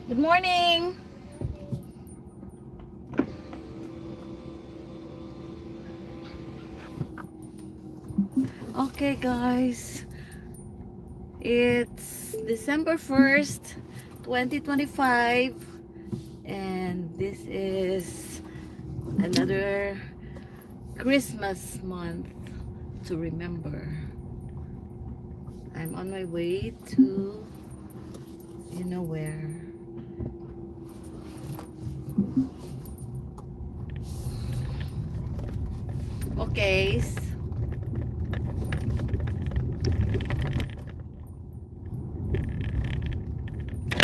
Good morning! Okay guys, it's December 1st, 2025, and this is another Christmas month to remember. I'm on my way to you know where. Okay,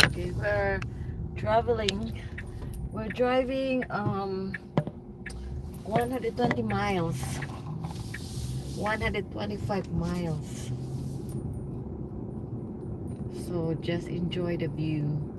okay, we're traveling. We're driving 120 miles, 125 miles. So just enjoy the view.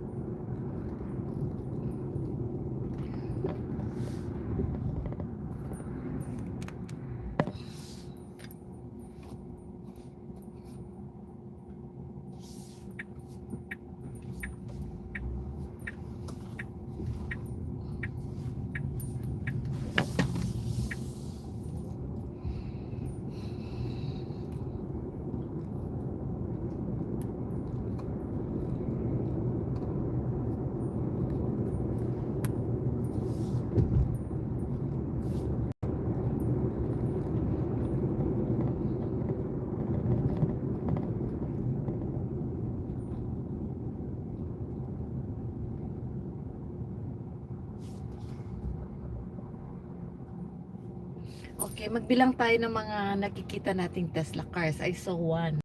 Okay, magbilang tayo ng mga nakikita nating Tesla cars. I saw one,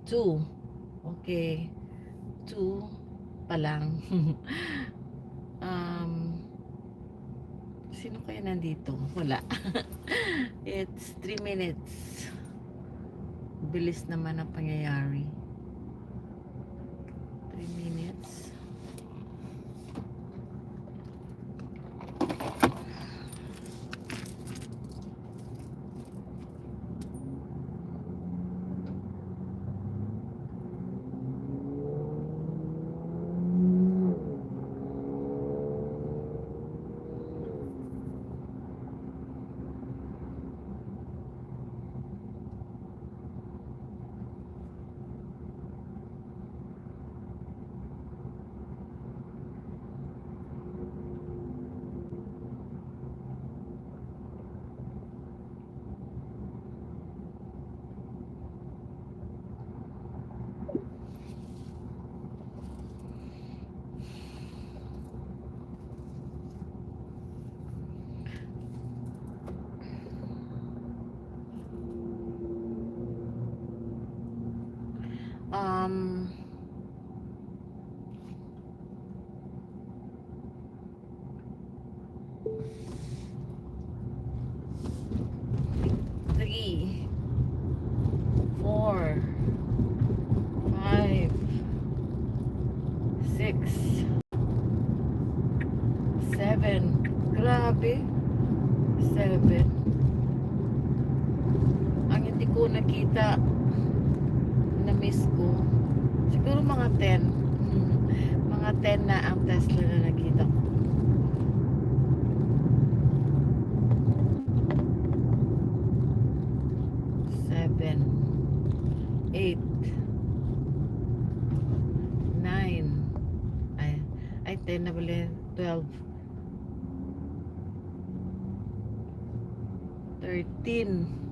two. Okay, two pa lang. um, sino kaya nandito? Wala. It's 3 minutes. Bilis naman ang pangyayari. 3 minutes. Um, three, four, five, six, seven. Grabe. Seven. Ang hindi ko nakita na miss ko. Siguro mga 10. Mga 10 na ang Tesla na nakita ko. 7, 8, 9. Ay 10 na pala. 12, 13.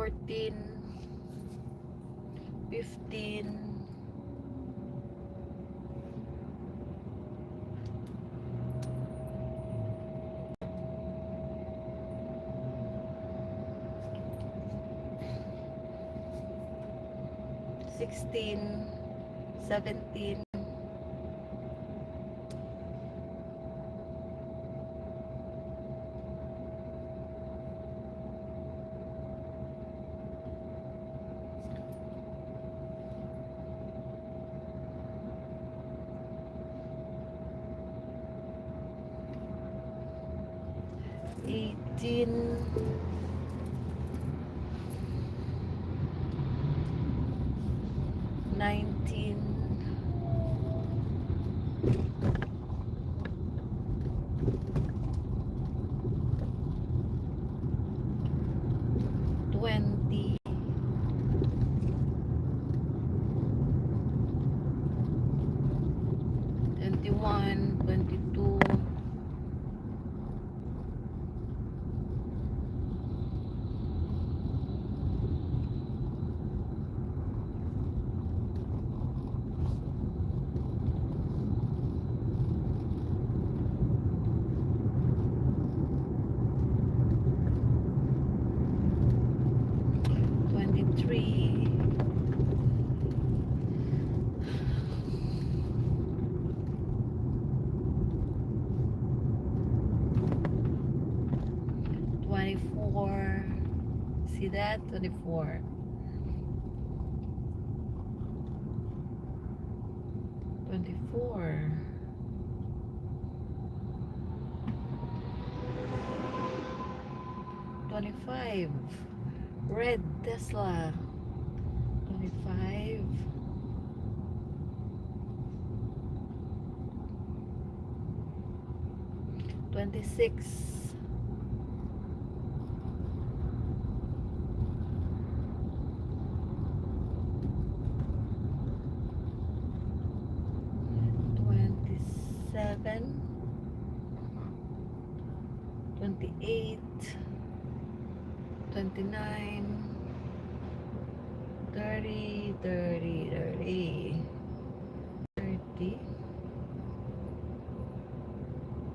14, 15, 16, 17, 18, 19, 20, 21, 22, 23, 24. See that? 24. 24. 25. Red Tesla. 25. 26. 27. 28. 29. 30. 30. 30. 30.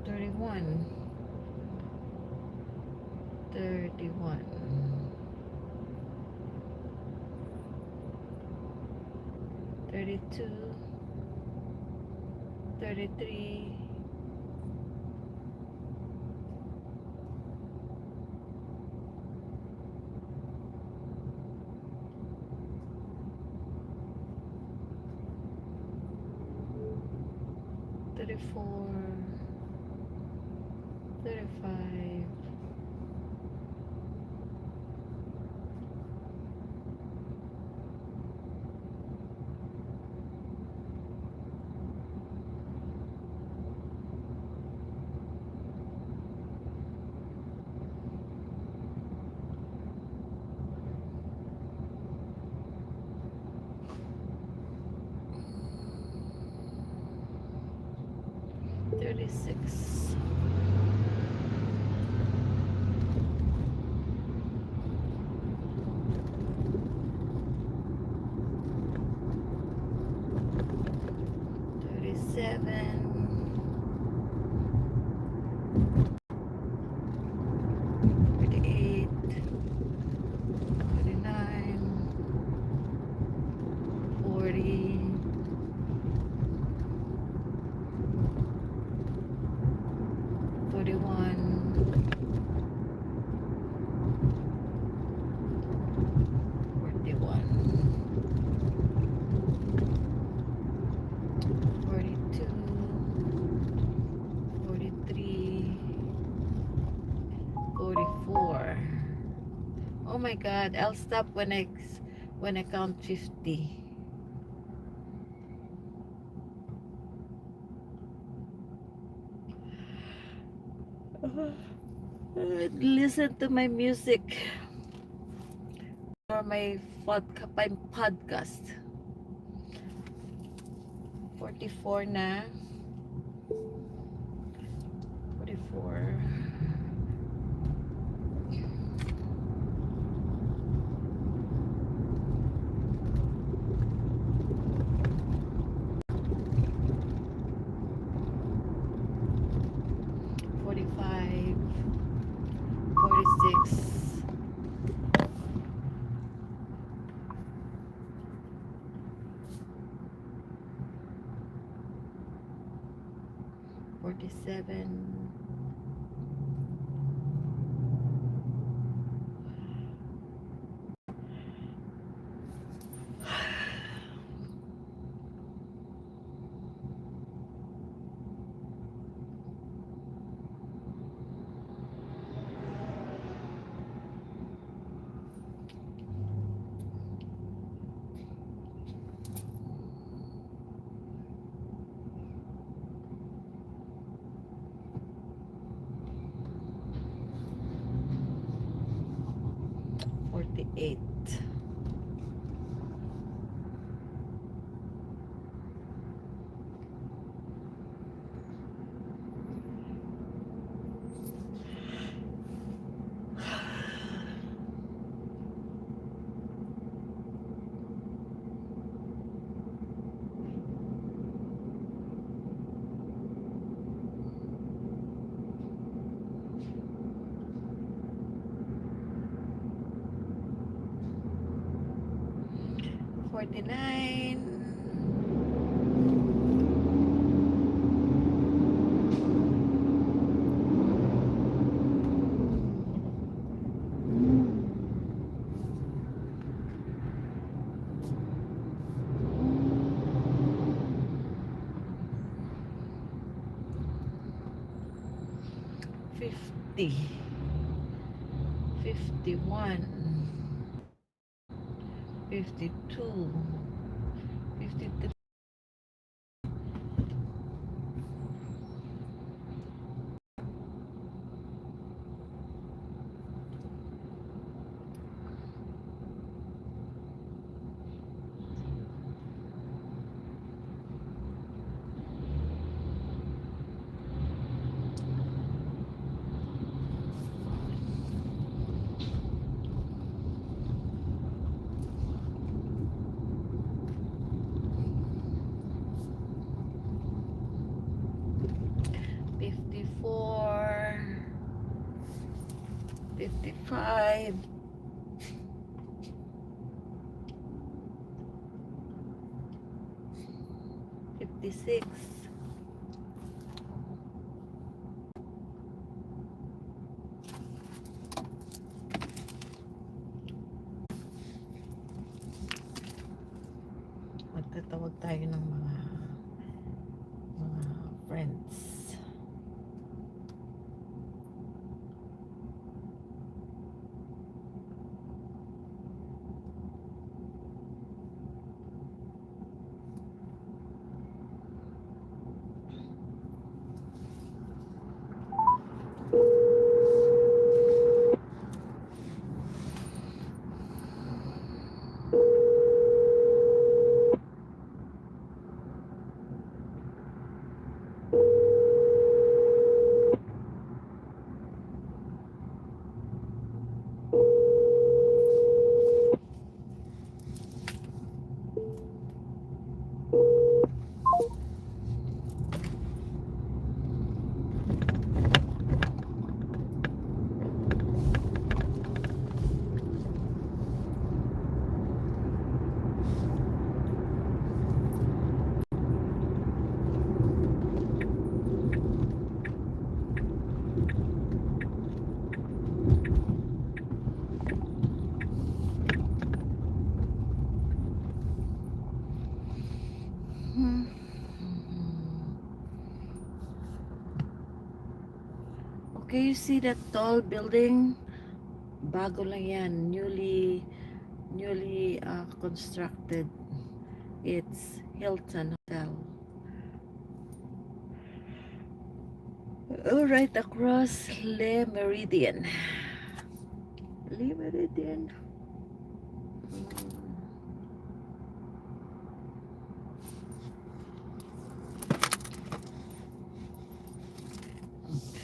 31. 31. 32. 33. 34. 35. 36. 37. 38. 39. 40. 41. 41. 42. 43. 44. Oh my God, I'll stop when I count 50. Listen to my music or my podcast. 44 na. 44. 46. 47. 48. 49. 50. 51. 52. 53. 54. 55. 56. 'Magtatawag tayo ng mga friends. Okay, you see that tall building? Bago lang yan, newly constructed. It's Hilton Hotel. Right across Le Meridian. Le Meridian.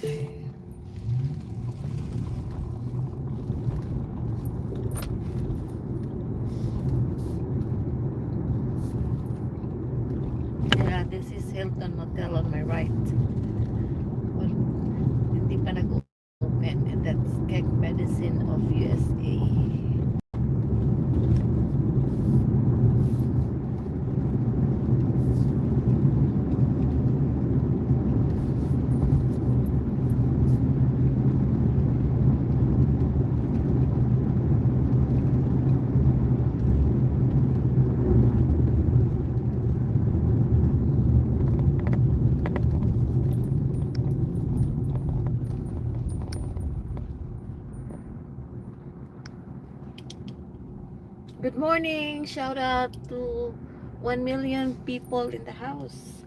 Okay. Yeah, this is Hilton Hotel on my right. Well, hindi pa nag-open. And That's Keck Medicine of USA. Good morning! Shout out to 1 million people in the house.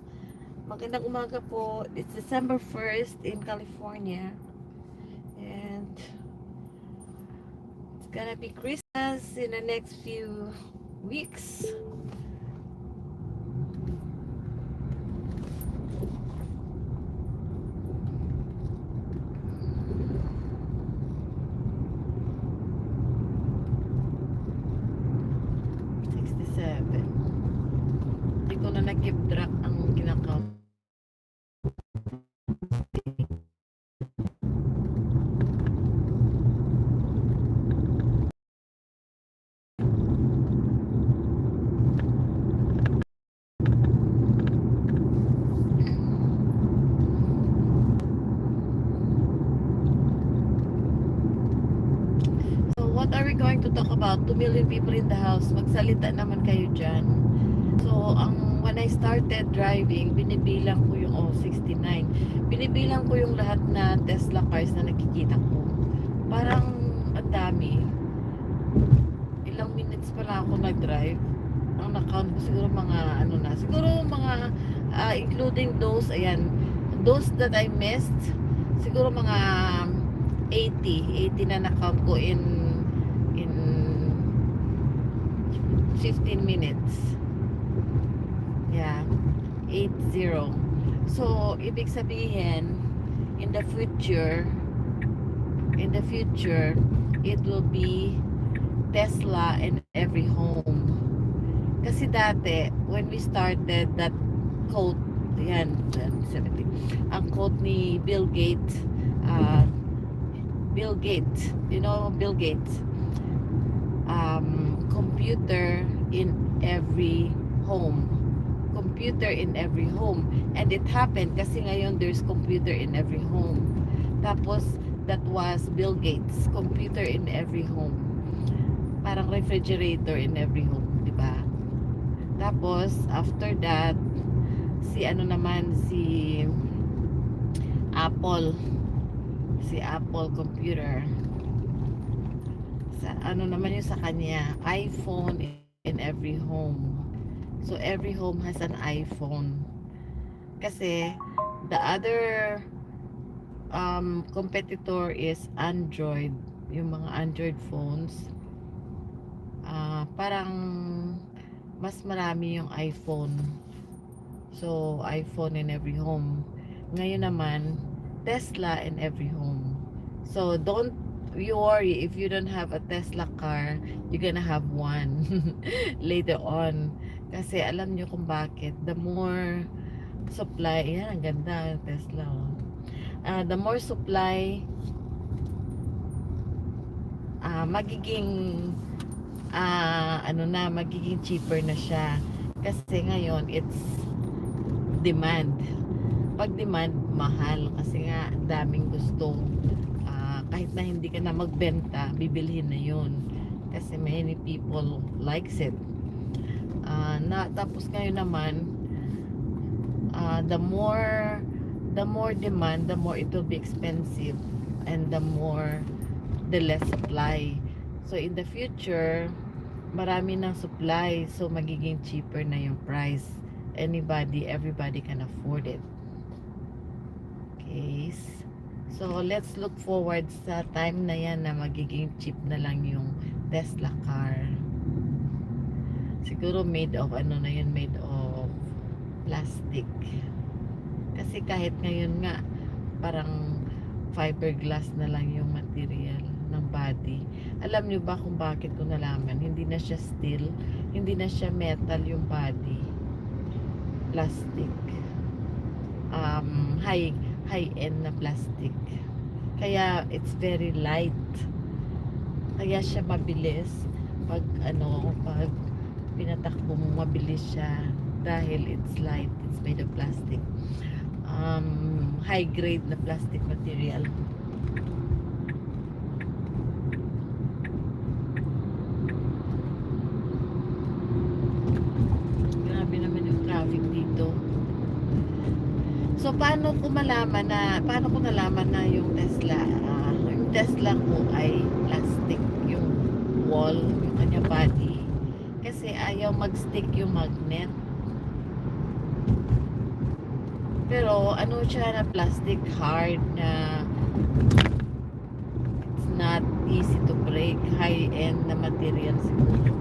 Magandang umaga po. It's December 1st in California. And it's gonna be Christmas in the next few weeks. Hindi ko na nag-keep track ang kinakount. So what are we going to talk about? 2 million people in the house. Magsalita naman kayo dyan. So, when I started driving, binibilang ko yung 69. Binibilang ko yung lahat na Tesla cars na nakikita ko. Parang ang dami. Ilang minutes pala ako nag-drive. Ang na-count ko siguro mga siguro mga including those, ayan, those that I missed, siguro mga 80 na na-count ko in 15 minutes. Yeah, 80. So, ibig sabihin, in the future, it will be Tesla in every home. Kasi dati, when we started that quote, yan, 70, ang quote ni Bill Gates, you know Bill Gates, computer in every home. Computer in every home. And it happened kasi ngayon there's computer in every home. Tapos, that was Bill Gates, computer in every home. Parang refrigerator in every home, di ba? Tapos, after that, si Apple computer. Sa naman yung sa kanya, iPhone in every home. So every home has an iPhone. Kasi the other competitor is Android. Yung mga Android phones, parang mas marami yung iPhone. So iPhone in every home. Ngayon naman, Tesla in every home. So don't you worry if you don't have a Tesla car, you're gonna have one later on. Kasi alam nyo kung bakit. The more supply, yan, ang ganda Tesla. The more supply, magiging magiging cheaper na siya. Kasi ngayon, it's demand. Pag demand, mahal. Kasi nga, daming gusto. Kahit na hindi ka na magbenta, bibilhin na yun. Kasi many people likes it. Tapos ngayon naman, the more demand, the more it will be expensive, and the less supply. So in the future, marami ng supply, so magiging cheaper na yung price. Everybody can afford it. Okay, so let's look forward sa time na yan na magiging cheap na lang yung Tesla car. Siguro made of made of plastic. Kasi kahit ngayon nga parang fiberglass na lang yung material ng body. Alam nyo ba kung bakit ko nalaman? Hindi na siya steel, hindi na siya metal yung body. Plastic. High end na plastic. Kaya it's very light. Kaya siya mabilis. Pag pinatakbo mo, mabilis siya. Dahil it's light. It's made of plastic. High grade na plastic material. Grabe naman yung traffic dito. So paano ko nalaman na yung Tesla ko ay plastic yung wall, yung kanya body, kasi ayaw mag-stick yung magnet. Pero ano siya na plastic, hard na, it's not easy to break, high end na material siguro,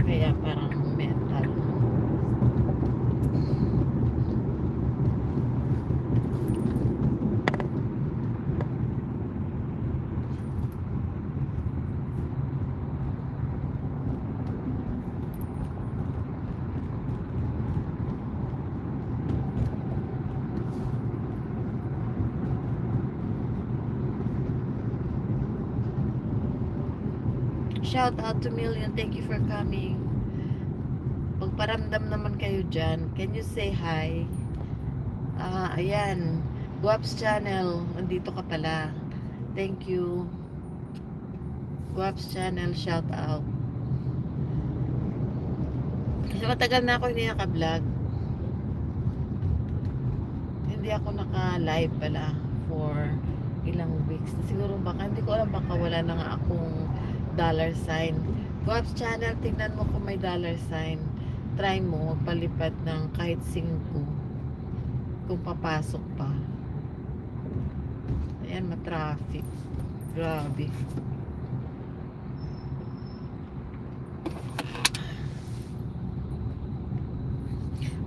kaya parang metal. Shout out to Million, thank you for coming. Pagparamdam naman kayo dyan, can you say hi? Ayan, Guaps channel, nandito ka pala, thank you. Guaps channel, shout out. Kasi matagal na ako hindi naka-vlog, hindi ako naka-live pala for ilang weeks. Siguro baka, hindi ko alam, baka wala na nga akong dollar sign. Guaps channel, tingnan mo kung may dollar sign. Try mo, magpalipad ng kahit 5 kung papasok pa. Ayan, matraffic. Grabe.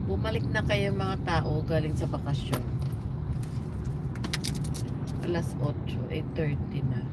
Bumalik na kayo mga tao galing sa bakasyon. Alas 8, 8:30 na.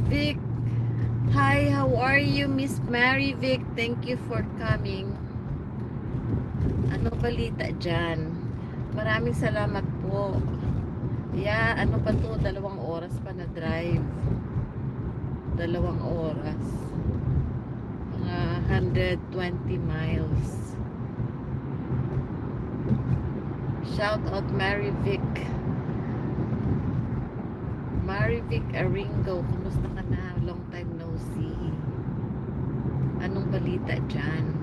Vic, hi, how are you, Miss Mary Vic? Thank you for coming. Ano balita dyan? Maraming salamat po. Yeah, ano pa to? 2 oras pa na drive. 2 oras. Mga 120 miles. Shout out Mary Vic. Mary Vic Aringo, kumusta ka na? Long time no see. Anong balita dyan?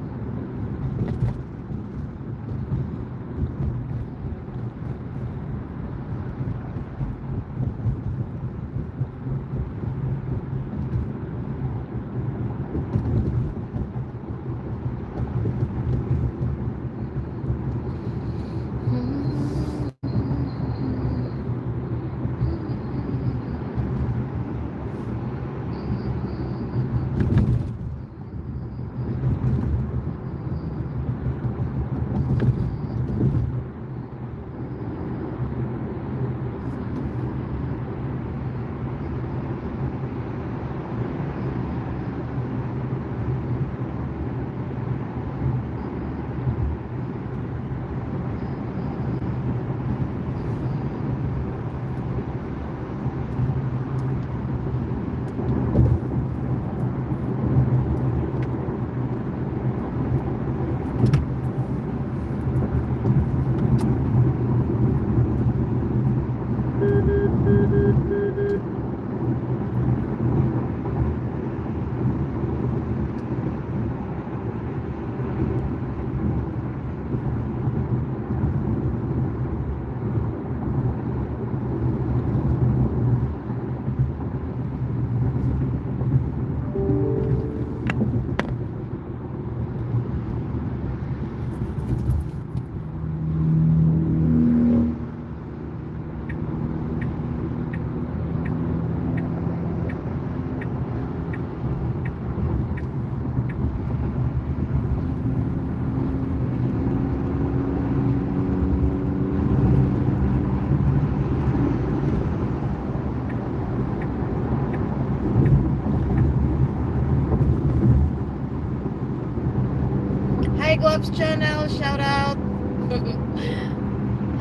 Hi Guaps Channel, shout out.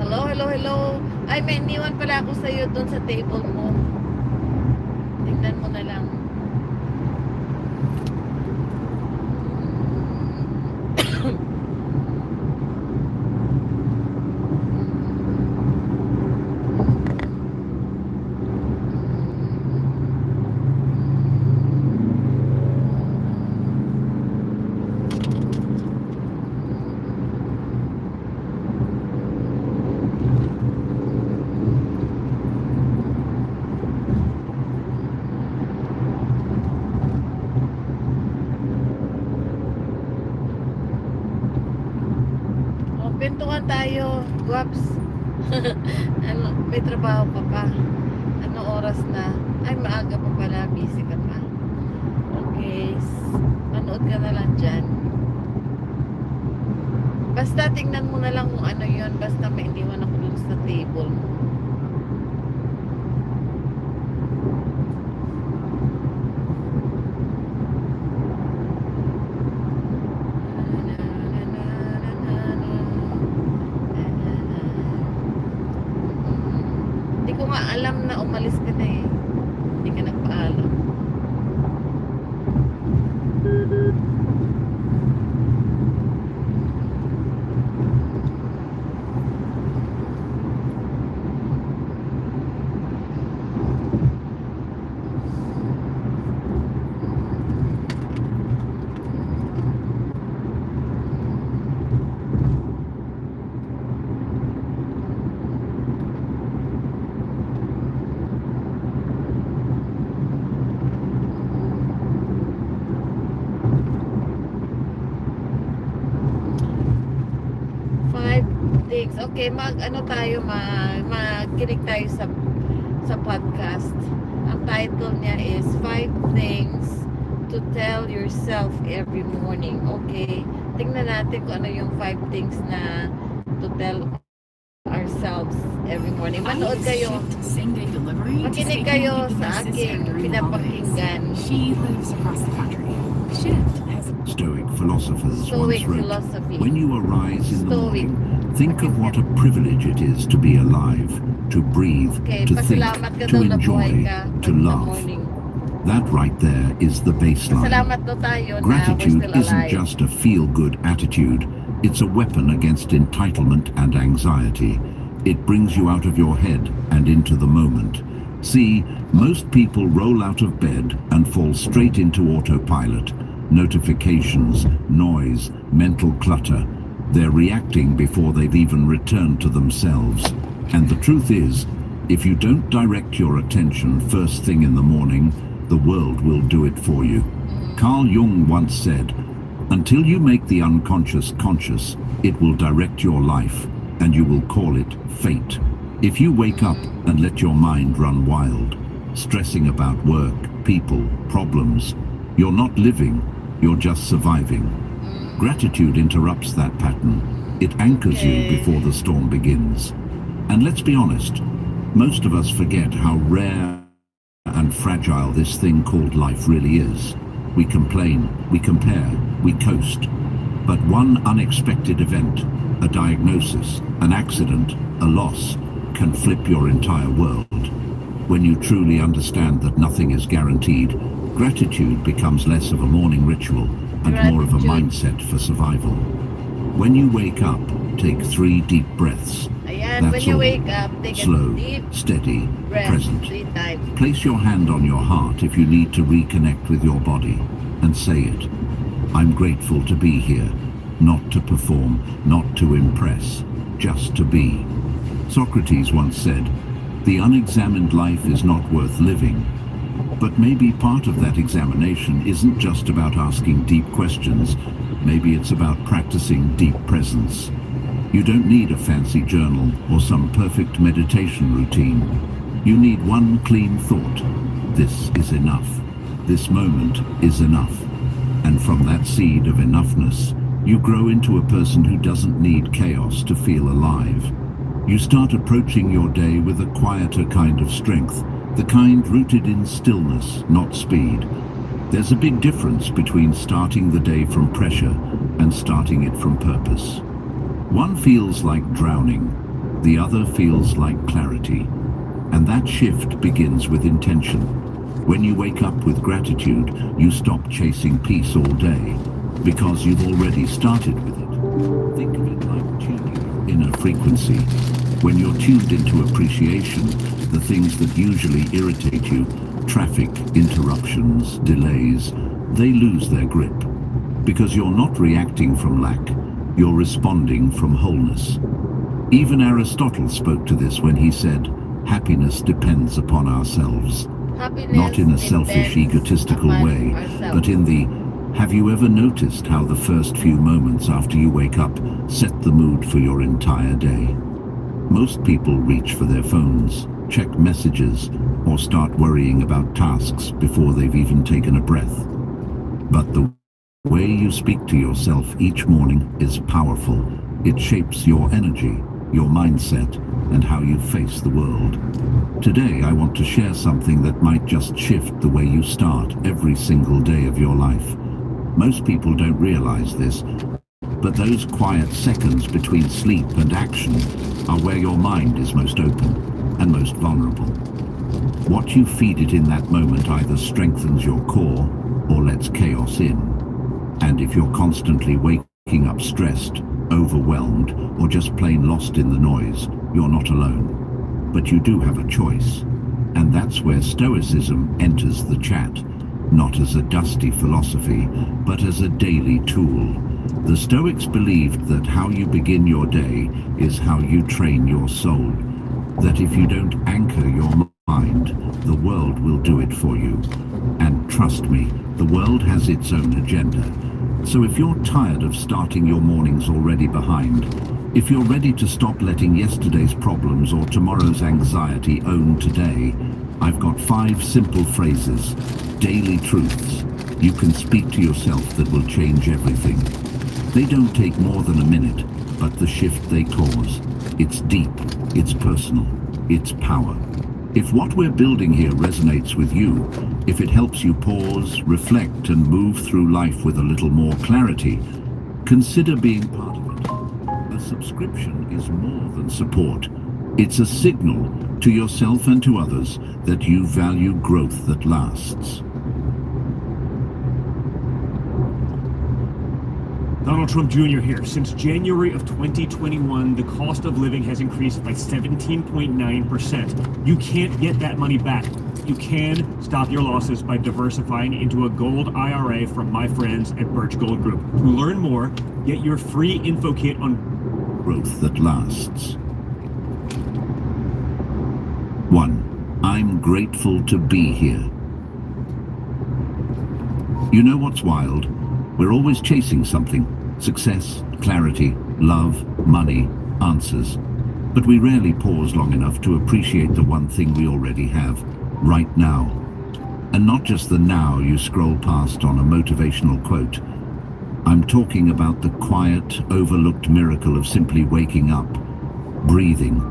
Hello, hello, hello. Ay, may iniwan pala ako sa iyo doon sa table mo. Tingnan mo na lang. Kwentuhan tayo, Guaps. Ano, may trabaho pa pa. Ano oras na? Ay, maaga pa pala. Busy ka pa. Okay. Manood ka na lang dyan. Basta tingnan mo na lang kung ano yun. Basta may iniwan ako dun sa table mo. Hindi ko nga alam na umalis ka na eh. Hindi ka nagpaalam. Things. Okay, ano tayo, magkinig tayo sa podcast. Ang title niya is 5 things to tell yourself every morning. Okay, tingnan natin kung ano yung 5 things na to tell ourselves every morning. Manood kayo. Same day delivery. February to Makinig speaking kayo with sa Sister aking during the holidays. pinapakinggan. She lives across the country. Shift has Stoic philosophers Stoic once wrote, philosophy. "When you arise in the Stoic. morning, think of what a privilege it is to be alive, to breathe, Okay, to think, pasalamat ka to daw na buhay enjoy, ka to in the laugh." morning. That right there is the baseline. Pasalamat daw tayo na we're Gratitude still isn't alive. just a feel-good attitude, it's a weapon against entitlement and anxiety. It brings you out of your head and into the moment. See, most people roll out of bed and fall straight into autopilot. Notifications, noise, mental clutter. They're reacting before they've even returned to themselves. And the truth is, if you don't direct your attention first thing in the morning, the world will do it for you. Carl Jung once said, "Until you make the unconscious conscious, it will direct your life, and you will call it fate." If you wake up and let your mind run wild, stressing about work, people, problems, you're not living, you're just surviving. Gratitude interrupts that pattern. It anchors you before the storm begins. And let's be honest, most of us forget how rare and fragile this thing called life really is. We complain, we compare, we coast. But one unexpected event, a diagnosis, an accident, a loss, can flip your entire world. When you truly understand that nothing is guaranteed, gratitude becomes less of a morning ritual and more of a mindset for survival. When you wake up, take 3 deep breaths. Ayan, when That's you all. wake up, take Slow, a deep steady, breath present. 3 times. Place your hand on your heart if you need to reconnect with your body and say it. I'm grateful to be here, not to perform, not to impress, just to be. Socrates once said, "The unexamined life is not worth living." But maybe part of that examination isn't just about asking deep questions. Maybe it's about practicing deep presence. You don't need a fancy journal or some perfect meditation routine. You need one clean thought. This is enough. This moment is enough. And from that seed of enoughness, you grow into a person who doesn't need chaos to feel alive. You start approaching your day with a quieter kind of strength, the kind rooted in stillness, not speed. There's a big difference between starting the day from pressure and starting it from purpose. One feels like drowning, the other feels like clarity. And that shift begins with intention. When you wake up with gratitude, you stop chasing peace all day, because you've already started with it. Think of it like tuning your inner frequency. When you're tuned into appreciation, the things that usually irritate you, traffic, interruptions, delays, they lose their grip. Because you're not reacting from lack, you're responding from wholeness. Even Aristotle spoke to this when he said, "Happiness depends upon ourselves." Happiness Not in a selfish, depends egotistical upon way, ourselves. but in the, have you ever noticed how the first few moments after you wake up set the mood for your entire day? Most people reach for their phones, check messages, or start worrying about tasks before they've even taken a breath. But the way you speak to yourself each morning is powerful. It shapes your energy, your mindset, and how you face the world. Today, I want to share something that might just shift the way you start every single day of your life. Most people don't realize this, but those quiet seconds between sleep and action are where your mind is most open and most vulnerable. What you feed it in that moment either strengthens your core or lets chaos in. And if you're constantly waking up stressed, overwhelmed, or just plain lost in the noise, you're not alone. But you do have a choice. And that's where Stoicism enters the chat, not as a dusty philosophy, but as a daily tool. The Stoics believed that how you begin your day is how you train your soul. That if you don't anchor your mind, the world will do it for you. And trust me, the world has its own agenda. So if you're tired of starting your mornings already behind, if you're ready to stop letting yesterday's problems or tomorrow's anxiety own today, I've got 5 simple phrases, daily truths, you can speak to yourself that will change everything. They don't take more than a minute, but the shift they cause, it's deep, it's personal, it's power. If what we're building here resonates with you, if it helps you pause, reflect, and move through life with a little more clarity, consider being part of it. A subscription is more than support. It's a signal to yourself and to others that you value growth that lasts. Donald Trump Jr. here. Since January of 2021, the cost of living has increased by 17.9%. You can't get that money back. You can stop your losses by diversifying into a gold IRA from my friends at Birch Gold Group. To learn more, get your free info kit on growth that lasts. 1. I'm grateful to be here. You know what's wild? We're always chasing something. Success, clarity, love, money, answers. But we rarely pause long enough to appreciate the one thing we already have, right now. And not just the now you scroll past on a motivational quote. I'm talking about the quiet, overlooked miracle of simply waking up, breathing,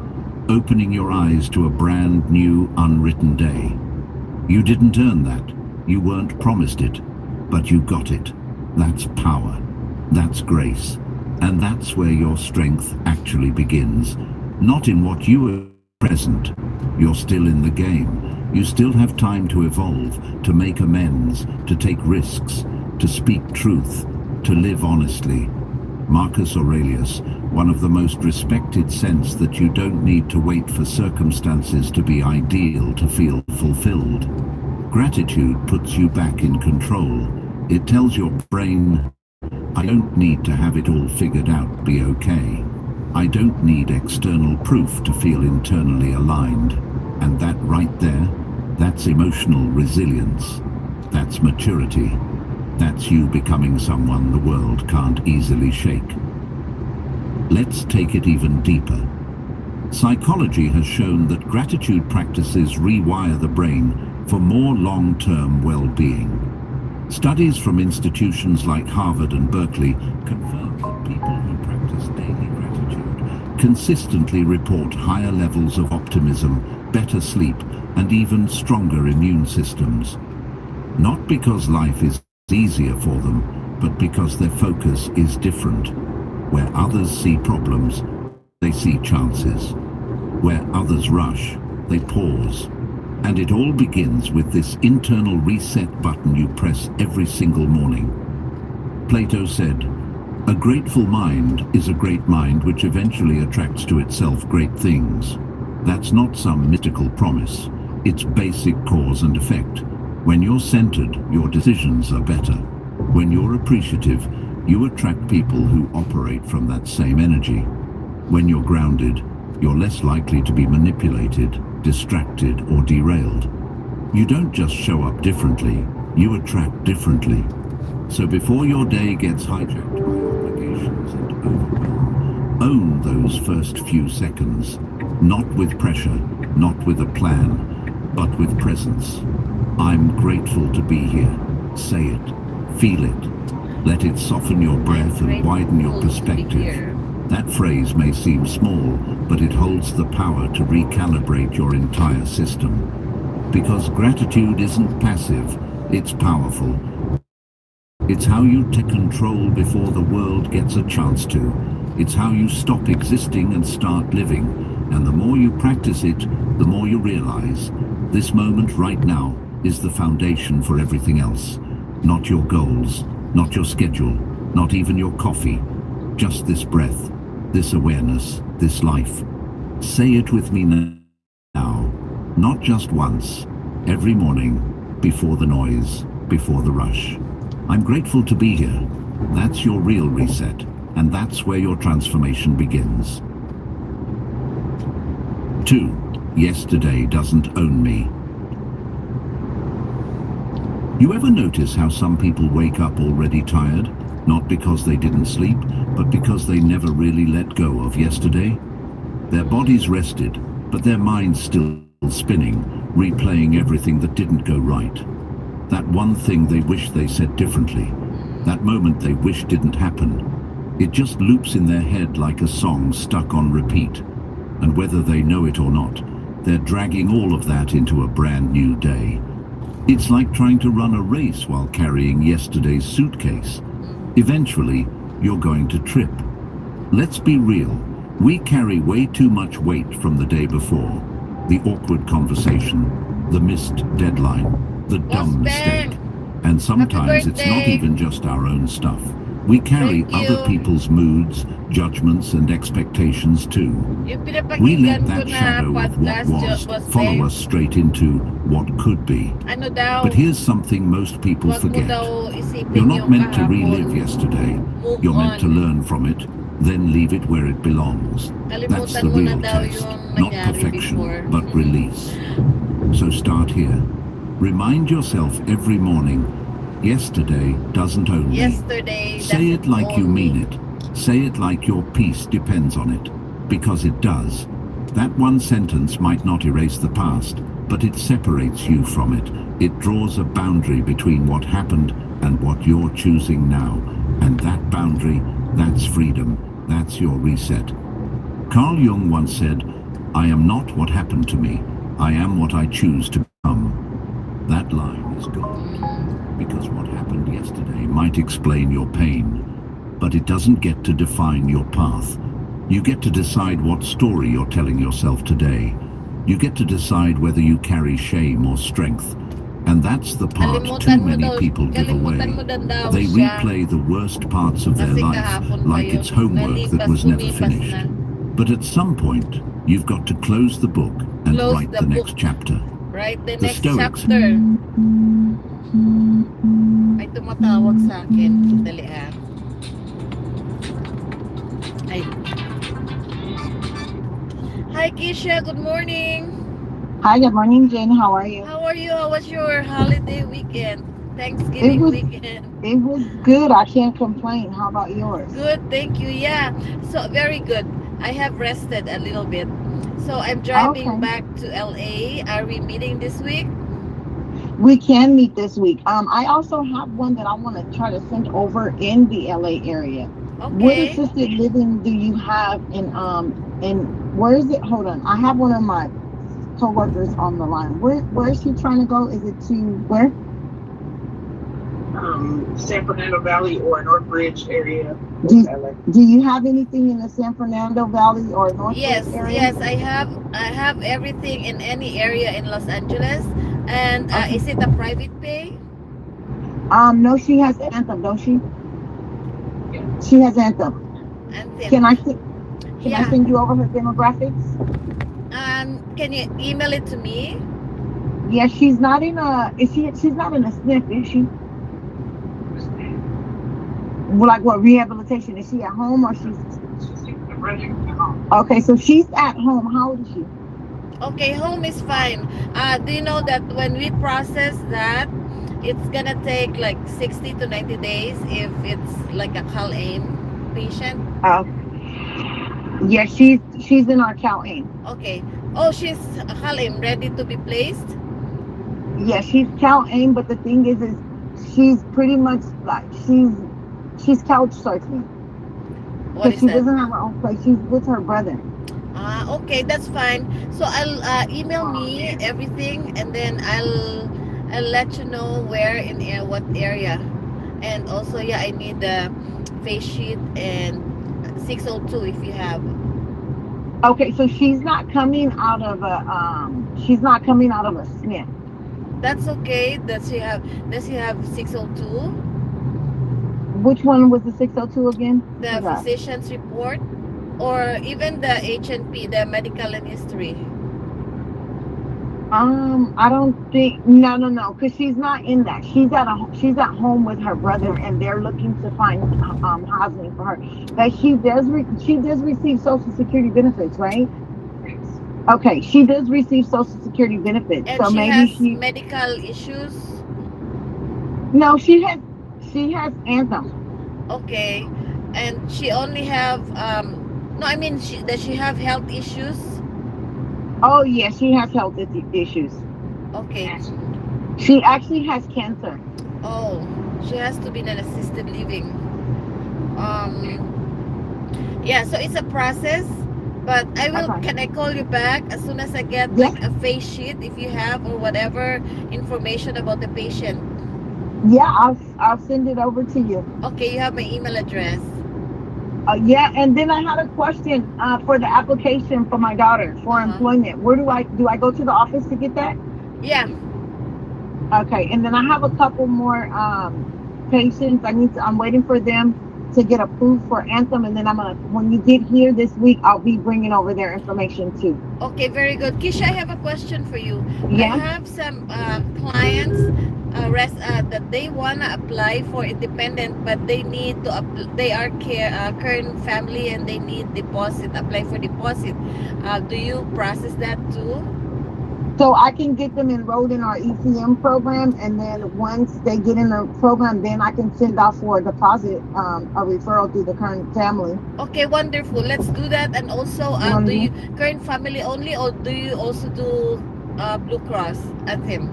opening your eyes to a brand new, unwritten day. You didn't earn that. You weren't promised it, but you got it. That's power. That's grace. And that's where your strength actually begins. Not in what you are present. You're still in the game. You still have time to evolve, to make amends, to take risks, to speak truth, to live honestly. Marcus Aurelius, one of the most respected, says that you don't need to wait for circumstances to be ideal to feel fulfilled. Gratitude puts you back in control. It tells your brain, I don't need to have it all figured out, be okay. I don't need external proof to feel internally aligned. And that right there, that's emotional resilience. That's maturity. That's you becoming someone the world can't easily shake. Let's take it even deeper. Psychology has shown that gratitude practices rewire the brain for more long-term well-being. Studies from institutions like Harvard and Berkeley confirm that people who practice daily gratitude consistently report higher levels of optimism, better sleep, and even stronger immune systems. Not because life is easier for them, but because their focus is different. Where others see problems, they see chances. Where others rush, they pause. And it all begins with this internal reset button you press every single morning. Plato said, "A grateful mind is a great mind which eventually attracts to itself great things." That's not some mystical promise. It's basic cause and effect. When you're centered, your decisions are better. When you're appreciative, you attract people who operate from that same energy. When you're grounded, you're less likely to be manipulated, distracted, or derailed. You don't just show up differently, you attract differently. So before your day gets hijacked by obligations and overwhelm, own those first few seconds. Not with pressure, not with a plan, but with presence. I'm grateful to be here. Say it. Feel it. Let it soften your breath and widen your perspective. That phrase may seem small, but it holds the power to recalibrate your entire system. Because gratitude isn't passive, it's powerful. It's how you take control before the world gets a chance to. It's how you stop existing and start living. And the more you practice it, the more you realize this moment right now is the foundation for everything else. Not your goals, not your schedule, not even your coffee. Just this breath, this awareness, this life. Say it with me now. Not just once, every morning, before the noise, before the rush. I'm grateful to be here. That's your real reset, and that's where your transformation begins. 2. Yesterday doesn't own me. You ever notice how some people wake up already tired? Not because they didn't sleep, but because they never really let go of yesterday? Their bodies rested, but their minds still spinning, replaying everything that didn't go right. That one thing they wish they said differently. That moment they wish didn't happen. It just loops in their head like a song stuck on repeat. And whether they know it or not, they're dragging all of that into a brand new day. It's like trying to run a race while carrying yesterday's suitcase. Eventually, you're going to trip. Let's be real. We carry way too much weight from the day before. The awkward conversation, the missed deadline, the dumb mistake. And sometimes it's not even just our own stuff. We carry Thank other you. people's moods, judgments, and expectations too. Yung We pinapakinggan let ko that na shadow of what podcast was follow us straight into what could be. ano daw, But here's something most people wag mo forget. daw isipin You're not yung meant to kahapon. relive yesterday. Move You're meant to on. learn from it, then leave it where it belongs. That's Kalimutan the mo na real daw test. yung Not nangyari perfection, before. but release. So start here. Remind yourself every morning, yesterday doesn't own me. Yesterday, Say it doesn't like you own mean me. it. Say it like your peace depends on it. Because it does. That one sentence might not erase the past, but it separates you from it. It draws a boundary between what happened and what you're choosing now. And that boundary, that's freedom. That's your reset. Carl Jung once said, "I am not what happened to me. I am what I choose to become." That line is gone. Because what happened yesterday might explain your pain, but it doesn't get to define your path. You get to decide what story you're telling yourself today. You get to decide whether you carry shame or strength. And that's the part too Kalimutan mo many daw- people give away. kalimutan mo daw They siya. replay the worst parts of their Kasi life kahapon pa like yun. it's homework that was never Lumipas finished. na. But at some point, you've got to close the book and Close write the the next book. chapter. Right, the The next Stoics. chapter. Ay, tumatawag sa akin. Dali ah. Ay. Hi, Keisha. Good morning. Hi, good morning, Jen. How are you? How are you? How was your holiday weekend? Thanksgiving It was- weekend. It was good. I can't complain. How about yours? Good, thank you. Yeah, so very good. I have rested a little bit. So I'm driving Okay. back to LA. Are we meeting this week? We can meet this week. I also have one that I want to try to send over in the LA area. What Okay. assisted living do you have in where is it? Hold on. I have one of my coworkers on the line. Where is he trying to go? Is it to where? San Fernando Valley or Northbridge area. Do you have anything in the San Fernando Valley or North Yes, area? yes, I have everything in any area in Los Angeles. And Okay. is it a private pay? No, she has Anthem, don't she? Yeah. She has Anthem. And then, Can I yeah. send you over her demographics? Can you email it to me? Yeah, she's not in a. She's not in a SNF, is she? Well, like what rehabilitation? Is she at home or she's? Okay, so she's at home. How old is she? Okay, home is fine. Do you know that when we process that, it's gonna take like 60 to 90 days if it's like a CalAIM patient? Yeah, she's in our CalAIM. Okay. Oh, she's a CalAIM ready to be placed? Yeah, she's CalAIM, but the thing is she's pretty much like she's couch surfing What because is she that? doesn't have her own place. She's with her brother. Okay, that's fine. So I'll email me everything, and then I'll let you know where in what area. And also, yeah, I need the face sheet and 602 if you have. Okay, so she's not coming out of a SNF. That's okay. Does she have 602? Which one was the 602 again? The Forgot. physician's report, or even the H&P, the medical and history. I don't think no, because she's not in that. She's at home with her brother, and they're looking to find housing for her. But she does receive Social Security benefits, right? Okay, she does receive Social Security benefits. And so she maybe has she medical issues. no, she has Anthem. Okay, and she only have no, I mean, does she have health issues? Oh yeah, she has health issues. Okay. She actually has cancer. Oh, she has to be in an assisted living. Yeah, so it's a process. But I will. Okay. Can I call you back as soon as I get Yeah. like a face sheet, if you have, or whatever information about the patient? Yeah, I'll send it over to you. Okay, you have my email address. Yeah, and then I had a question for the application for my daughter for Uh-huh. employment. Where do I go to the office to get that? Yeah. Okay, and then I have a couple more patients. I'm waiting for them to get approved for Anthem, and then when you get here this week, I'll be bringing over their information too. Okay, very good. Kisha, I have a question for you. Yeah. I have some clients that they wanna apply for independent, but they need to they are current family and they need deposit. Apply for deposit. Do you process that too? So I can get them enrolled in our ECM program, and then once they get in the program, then I can send off for a deposit, a referral through the current family. Okay, wonderful. Let's do that. And also, do you current family only, or do you also do Blue Cross Anthem?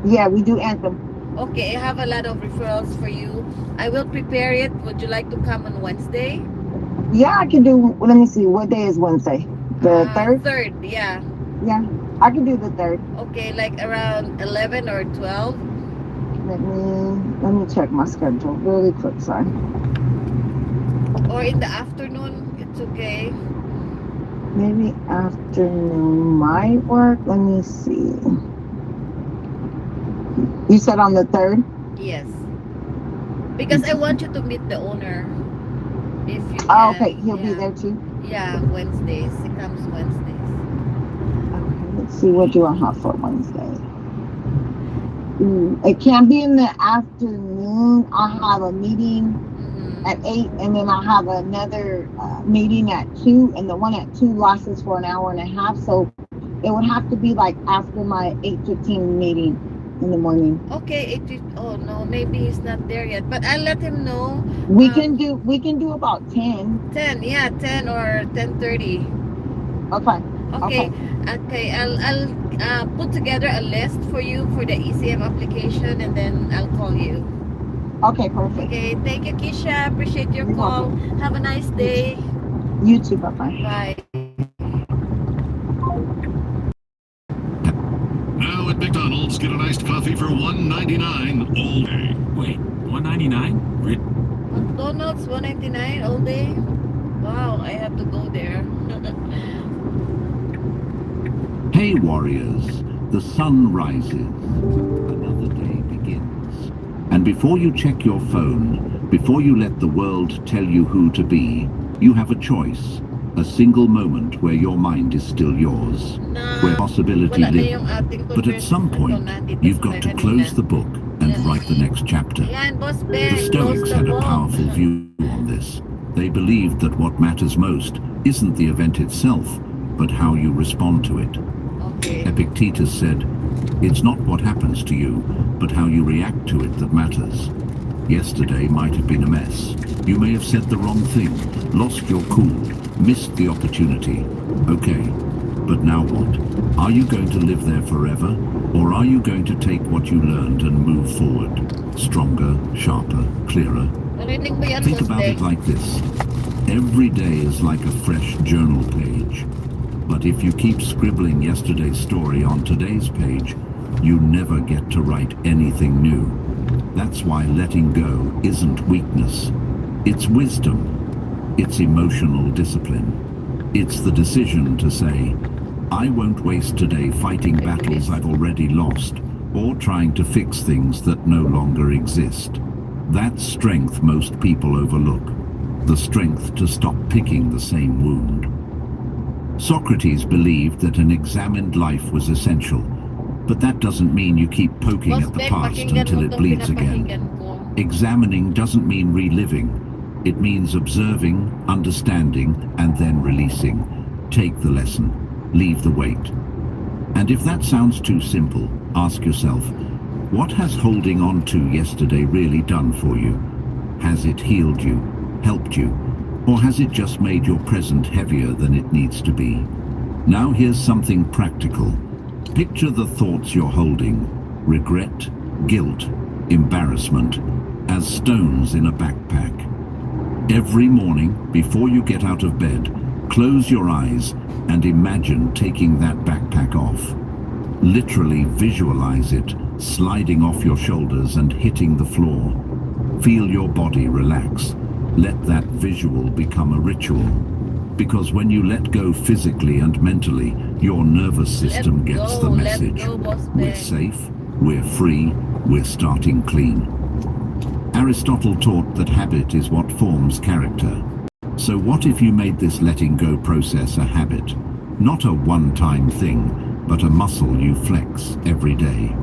Yeah, we do Anthem. Okay, I have a lot of referrals for you. I will prepare it. Would you like to come on Wednesday? Yeah, I can do. Let me see. What day is Wednesday? The third. Third, yeah. Yeah, I can do the third. Okay, like around 11 or 12. Let me check my schedule really quick. Sorry. Or in the afternoon, it's okay. Maybe afternoon might work. Let me see. You said on the third? Yes. Because I want you to meet the owner. If you can. Oh, okay. He'll be Yeah. there too. Yeah, Wednesdays. He comes Wednesdays. Okay, let's see. What do I have for Wednesday? It can be in the afternoon. I have a meeting Mhm. at 8, and then I have another meeting at 2, and the one at 2 lasts for an hour and a half. So it would have to be like after my 8:15 meeting in the morning. Okay, oh no, maybe he's not there yet. But I'll let him know. We can do about 10. 10, yeah, 10 or 10:30. Okay. Okay, okay. I'll put together a list for you for the ECM application, and then I'll call you. Okay, perfect. Okay, thank you, Kisha. Appreciate your You're call. welcome. Have a nice day. You too. Bye-bye. Bye. Now at McDonald's, get an iced coffee for $1.99 all day. Wait, $1.99? McDonald's 199 all day. Wow, I have to go there. Hey warriors, the sun rises. Another day begins. And before you check your phone, before you let the world tell you who to be, you have a choice. A single moment where your mind is still yours, where possibility Wala na lives. yung ating But at some point, you've got to close the book and write the next chapter. Yan, Boss The Ben, close Stoics the had a book. powerful view on this. They believed that what matters most isn't the event itself, but how you respond to it. Okay. Epictetus said, "It's not what happens to you, but how you react to it that matters." Yesterday might have been a mess. You may have said the wrong thing, lost your cool, missed the opportunity. Okay, but now what? Are you going to live there forever? Or are you going to take what you learned and move forward? Stronger, sharper, clearer? Narinig mo yan, Think Boss about Ben? it like this. Every day is like a fresh journal page. But if you keep scribbling yesterday's story on today's page, you never get to write anything new. That's why letting go isn't weakness. It's wisdom. It's emotional discipline. It's the decision to say, I won't waste today fighting battles I've already lost, or trying to fix things that no longer exist. That's strength most people overlook. The strength to stop picking the same wound. Socrates believed that an examined life was essential, but that doesn't mean you keep poking Boss at the Ben, past pakinggan until mo it tong bleeds again. pinapakinggan ko. Examining doesn't mean reliving. It means observing, understanding, and then releasing. Take the lesson, leave the weight. And if that sounds too simple, ask yourself, what has holding on to yesterday really done for you? Has it healed you, helped you, or has it just made your present heavier than it needs to be? Now here's something practical. Picture the thoughts you're holding, regret, guilt, embarrassment, as stones in a backpack. Every morning, before you get out of bed, Close your eyes and imagine taking that backpack off. Literally visualize it sliding off your shoulders and hitting the floor. Feel your body relax. Let that visual become a ritual. Because when you let go physically and mentally, your nervous system gets the message. We're safe, we're free, we're starting clean. Aristotle taught that habit is what forms character. So what if you made this letting go process a habit? Not a one-time thing, but a muscle you flex every day.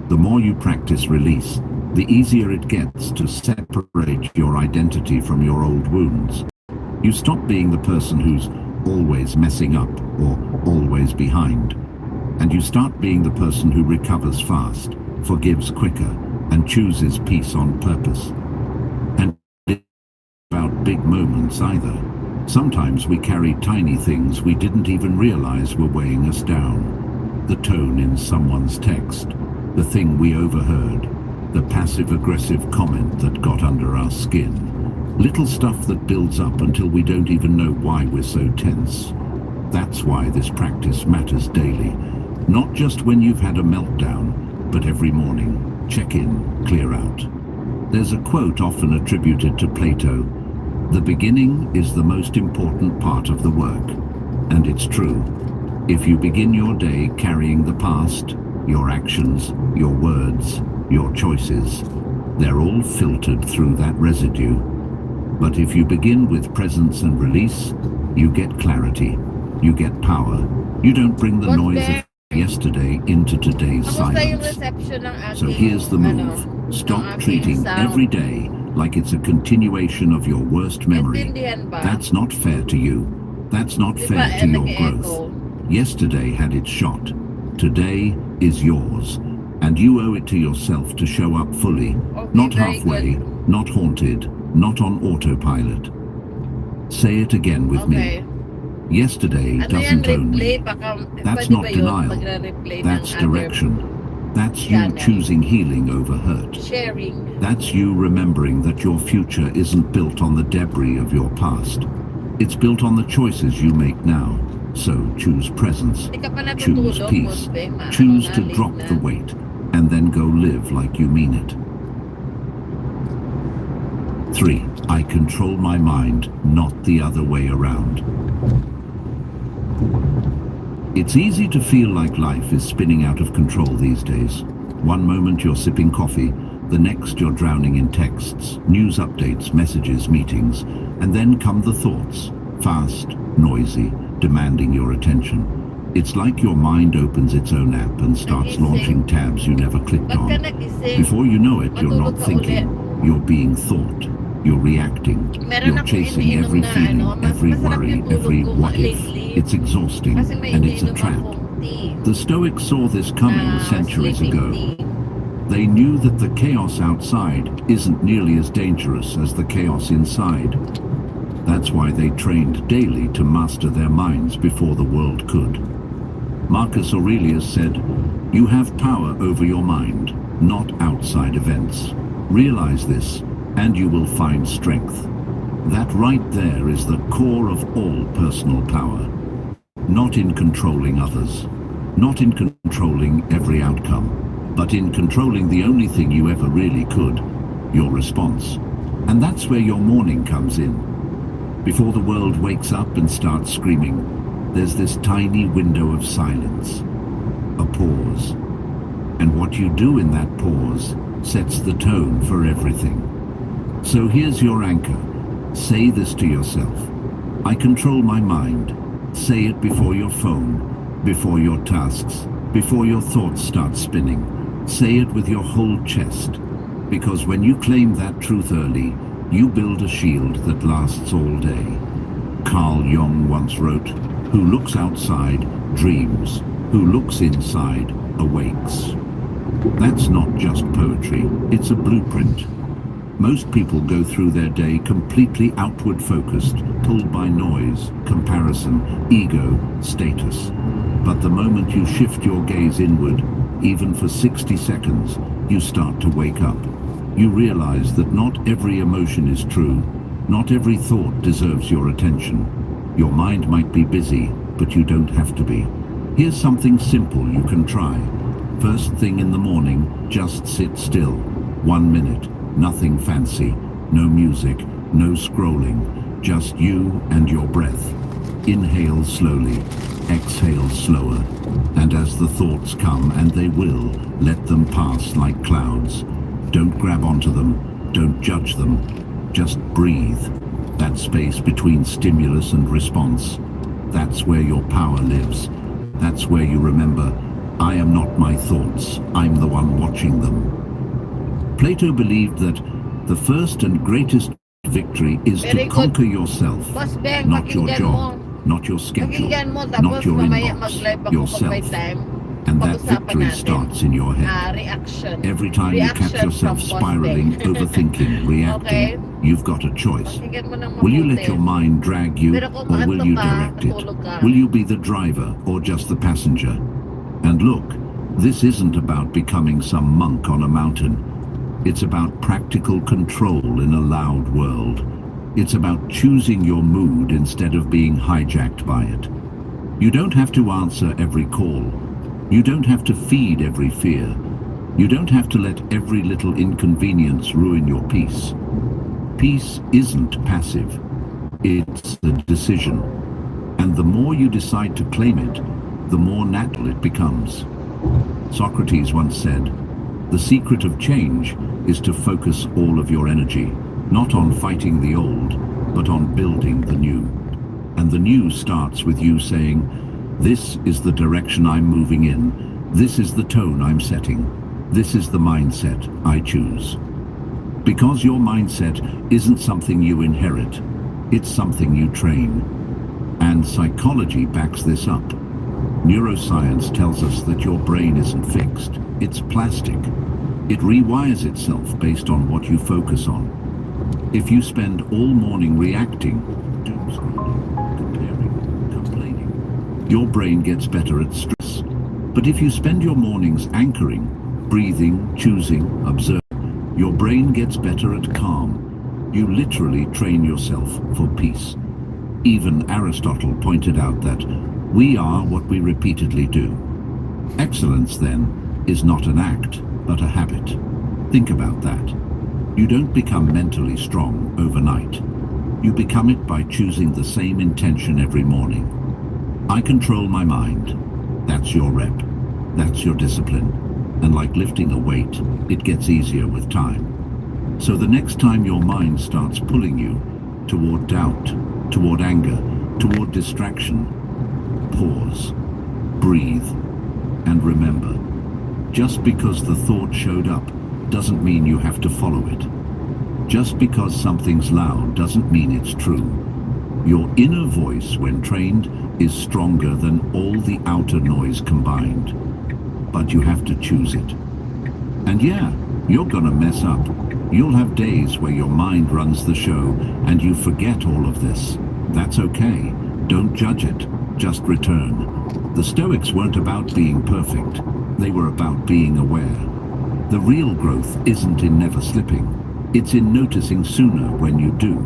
The more you practice release, the easier it gets to separate your identity from your old wounds. You stop being the person who's always messing up or always behind. And you start being the person who recovers fast, forgives quicker, and chooses peace on purpose. And it's about big moments either. Sometimes we carry tiny things we didn't even realize were weighing us down. The tone in someone's text, the thing we overheard, the passive-aggressive comment that got under our skin. Little stuff that builds up until we don't even know why we're so tense. That's why this practice matters daily. Not just when you've had a meltdown, but every morning. Check in, clear out. There's a quote often attributed to Plato: "The beginning is the most important part of the work." And it's true. If you begin your day carrying the past, your actions, your words, your choices, they're all filtered through that residue. But if you begin with presence and release, you get clarity, you get power. You don't bring the noise of yesterday into today's silence. So here's the move. Stop treating every day like it's a continuation of your worst memory. That's not fair to you. That's not fair to your growth. Yesterday had its shot. Today is yours. And you owe it to yourself to show up fully, not halfway, not haunted, not on autopilot. Say it again with me. Yesterday doesn't own me. That's not denial. That's direction. That's you choosing healing over hurt. That's you remembering that your future isn't built on the debris of your past. It's built on the choices you make now. So choose presence, choose peace, choose to drop the weight, and then go live like you mean it. 3. I control my mind, not the other way around. It's easy to feel like life is spinning out of control these days. One moment you're sipping coffee, the next you're drowning in texts, news updates, messages, meetings, and then come the thoughts, fast, noisy, demanding your attention. It's like your mind opens its own app and starts launching tabs you never clicked on. Before you know it, you're not thinking, you're being thought. You're reacting. You're chasing every feeling, every worry, every what if. It's exhausting, and it's a trap. The Stoics saw this coming centuries ago. They knew that the chaos outside isn't nearly as dangerous as the chaos inside. That's why they trained daily to master their minds before the world could. Marcus Aurelius said, "You have power over your mind, not outside events. Realize this, and you will find strength." That right there is the core of all personal power. Not in controlling others, not in controlling every outcome, but in controlling the only thing you ever really could, your response. And that's where your morning comes in. Before the world wakes up and starts screaming, there's this tiny window of silence, a pause. And what you do in that pause sets the tone for everything. So here's your anchor. Say this to yourself. I control my mind. Say it before your phone, before your tasks, before your thoughts start spinning. Say it with your whole chest. Because when you claim that truth early, you build a shield that lasts all day. Carl Jung once wrote, "Who looks outside dreams, who looks inside awakes." That's not just poetry, it's a blueprint. Most people go through their day completely outward focused, pulled by noise, comparison, ego, status. But the moment you shift your gaze inward, even for 60 seconds, you start to wake up. You realize that not every emotion is true, not every thought deserves your attention. Your mind might be busy, but you don't have to be. Here's something simple you can try. First thing in the morning, just sit still. 1 minute, nothing fancy, no music, no scrolling, just you and your breath. Inhale slowly, exhale slower, and as the thoughts come, and they will, let them pass like clouds. Don't grab onto them, don't judge them, just breathe. That space between stimulus and response, that's where your power lives. That's where you remember, I am not my thoughts, I'm the one watching them. Plato believed that the first and greatest victory is Very to good. conquer yourself, Boss Beng, not your pakinggan job, mo. not your schedule, Pakinggan mo, not tapos your mamaya inbox, mag-live ako pag may yourself. time. And that Pag-usapan victory natin. starts in your head. Reaction. Every time you catch Reaction yourself from Boss spiraling, Beng. overthinking, reacting, Okay. you've got a choice. Pakinggan mo ng Will you mabuti. let your mind drag you, Pero kung or will maantok you ka, direct it? matulog ka. Will you be the driver or just the passenger? And look, this isn't about becoming some monk on a mountain. It's about practical control in a loud world. It's about choosing your mood instead of being hijacked by it. You don't have to answer every call. You don't have to feed every fear. You don't have to let every little inconvenience ruin your peace. Peace isn't passive. It's a decision. And the more you decide to claim it, the more natural it becomes. Socrates once said, "The secret of change is to focus all of your energy, not on fighting the old, but on building the new." And the new starts with you saying, "This is the direction I'm moving in. This is the tone I'm setting. This is the mindset I choose." Because your mindset isn't something you inherit, it's something you train. And psychology backs this up. Neuroscience tells us that your brain isn't fixed, it's plastic. It rewires itself based on what you focus on. If you spend all morning reacting, doom scrolling, comparing, complaining, your brain gets better at stress. But if you spend your mornings anchoring, breathing, choosing, observing, your brain gets better at calm. You literally train yourself for peace. Even Aristotle pointed out that we are what we repeatedly do. Excellence, then, is not an act, but a habit. Think about that. You don't become mentally strong overnight. You become it by choosing the same intention every morning. I control my mind. That's your rep. That's your discipline. And like lifting a weight, it gets easier with time. So the next time your mind starts pulling you toward doubt, toward anger, toward distraction, pause, breathe, and remember, just because the thought showed up doesn't mean you have to follow it. Just because something's loud doesn't mean it's true. Your inner voice, when trained, is stronger than all the outer noise combined. But you have to choose it. And yeah, you're gonna mess up. You'll have days where your mind runs the show and you forget all of this. That's okay. Don't judge it. Just return. The Stoics weren't about being perfect. They were about being aware. The real growth isn't in never slipping. It's in noticing sooner when you do,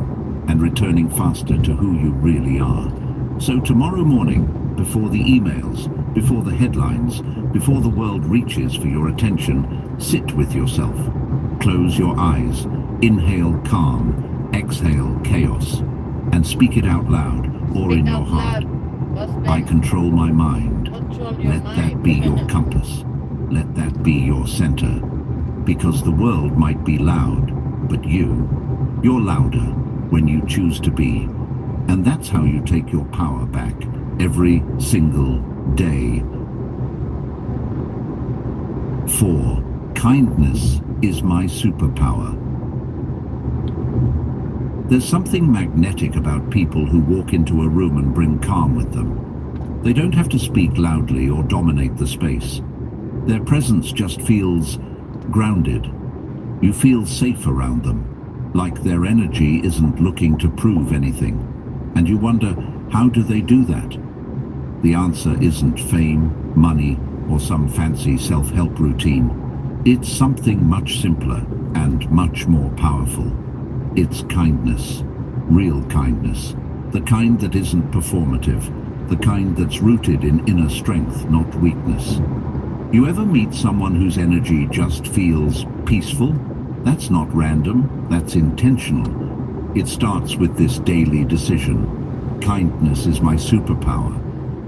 and returning faster to who you really are. So tomorrow morning, before the emails, before the headlines, before the world reaches for your attention, sit with yourself. Close your eyes, inhale calm, exhale chaos, and speak it out loud or in your heart. I control my mind. Control your Let mind. that be your compass. Let that be your center. Because the world might be loud, but you're louder when you choose to be. And that's how you take your power back every single day. 4. Kindness is my superpower. There's something magnetic about people who walk into a room and bring calm with them. They don't have to speak loudly or dominate the space. Their presence just feels grounded. You feel safe around them, like their energy isn't looking to prove anything. And you wonder, how do they do that? The answer isn't fame, money, or some fancy self-help routine. It's something much simpler and much more powerful. It's kindness, real kindness. The kind that isn't performative, the kind that's rooted in inner strength, not weakness. You ever meet someone whose energy just feels peaceful? That's not random, that's intentional. It starts with this daily decision. Kindness is my superpower,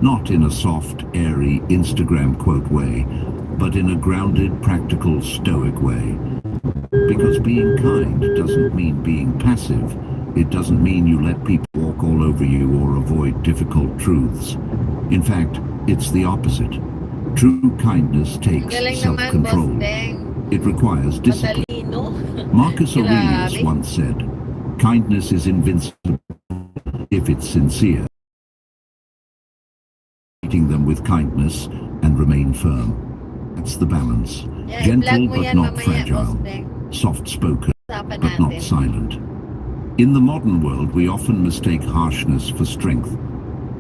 not in a soft, airy Instagram quote way, but in a grounded, practical, stoic way. Because being kind doesn't mean being passive. It doesn't mean you let people walk all over you or avoid difficult truths. In fact, it's the opposite. True kindness takes Galing naman, Boss self-control. Deng. It requires discipline. Matalino. Marcus Aurelius Grabe. once said, kindness is invincible if it's sincere. Treating them with kindness and remain firm. That's the balance. Yeah, Gentle i-vlog mo but yan not mamaya, fragile. Boss Deng. Soft-spoken Usapan but not natin. silent. In the modern world, we often mistake harshness for strength,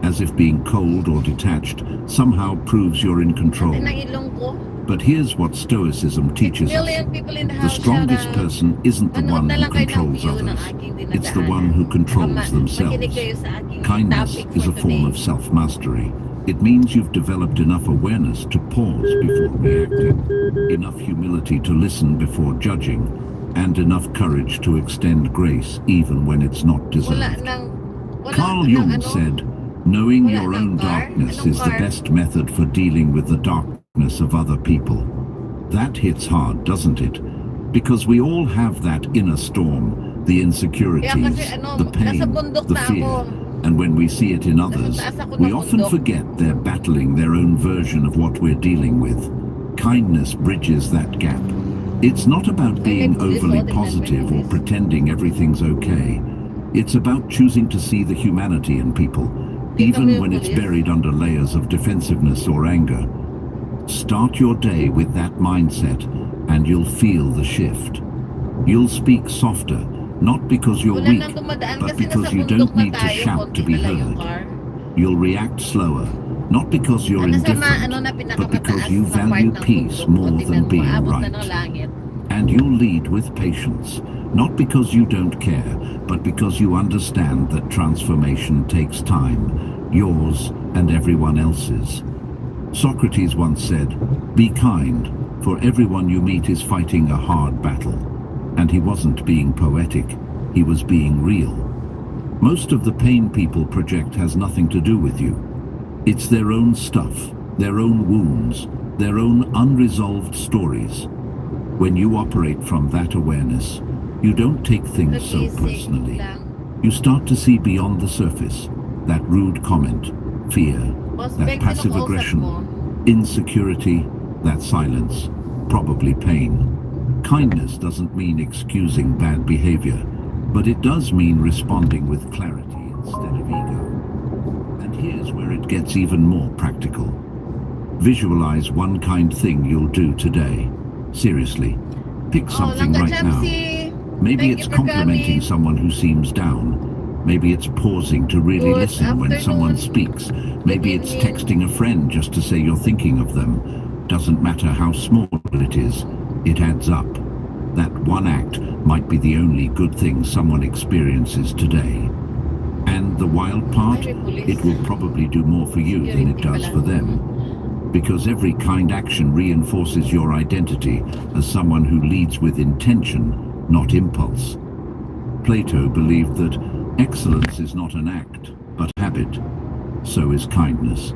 as if being cold or detached somehow proves you're in control. Ate ng ilong ko. But here's what Stoicism teaches us. Million people in the The house. strongest shout out. person isn't the Manood one na who lang kayo ng controls view ng others. aking It's the one who controls Makinig themselves. kayo sa aking Kindness topic is for a form today. of self-mastery. It means you've developed enough awareness to pause before reacting, enough humility to listen before judging, and enough courage to extend grace even when it's not Wala deserved. nang... Wala Carl nang Jung ano. said, knowing Wala your nang own car? darkness Anong is the car? best method for dealing with the darkness of other people. That hits hard, doesn't it? Because we all have that inner storm, the insecurities, Kaya kasi ano, the pain, nasa bundok the na fear. ako. And when we see it in others, taas ako we ng often bundok. forget they're battling their own version of what we're dealing with. Kindness bridges that gap. It's not about being overly positive or pretending everything's okay. It's about choosing to see the humanity in people, even when it's buried under layers of defensiveness or anger. Start your day with that mindset and you'll feel the shift. You'll speak softer, not because you're Wala weak, nang dumadaan but kasi because nasa you bundok don't na need to tayo. shout to Konti be na lang yung heard. car. You'll react slower, not because you're Ano sa indifferent, ano na but because pinakamataas you na part value ng peace bundok. more O, than tingnan mo, being abot na right. ng langit. And you'll lead with patience, not because you don't care, but because you understand that transformation takes time, yours and everyone else's. Socrates once said, "Be kind, for everyone you meet is fighting a hard battle." And he wasn't being poetic, he was being real. Most of the pain people project has nothing to do with you. It's their own stuff, their own wounds, their own unresolved stories. When you operate from that awareness, you don't take things so Nagising personally. lang. You start to see beyond the surface, that rude comment, fear, Boss that Beng, passive sino kausap aggression, mo? insecurity, that silence, probably pain. Kindness doesn't mean excusing bad behavior, but it does mean responding with clarity instead of ego. And here's where it gets even more practical. Visualize one kind thing you'll do today. Seriously, pick something Langga right now. Chamsi. Maybe Thank it's you for complimenting coming. someone who seems down. Maybe it's pausing to really Good listen when someone afternoon. speaks. Maybe Good it's evening. texting a friend just to say you're thinking of them. Doesn't matter how small it is, it adds up. That one act might be the only good thing someone experiences today. And the wild part, Ay, may it will probably do more for you than it does for them. Because every kind action reinforces your identity as someone who leads with intention, not impulse. Plato believed that excellence is not an act, but habit. So is kindness.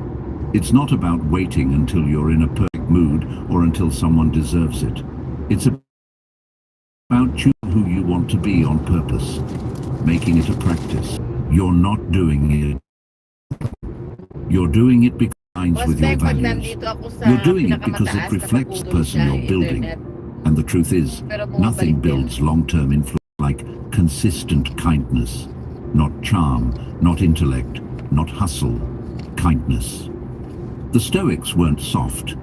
It's not about waiting until you're in a perfect mood or until someone deserves it. It's about choosing who you want to be on purpose, making it a practice. You're not doing it. You're doing it because it aligns Boss with your Beng, pag values. nandito ako sa You're doing it because it pinakamataas, reflects the napapugol person siya, you're building. internet. And the truth is, Pero bumabalik nothing din. builds long-term influence like consistent kindness. Not charm, not intellect, not hustle. Kindness. The Stoics weren't soft.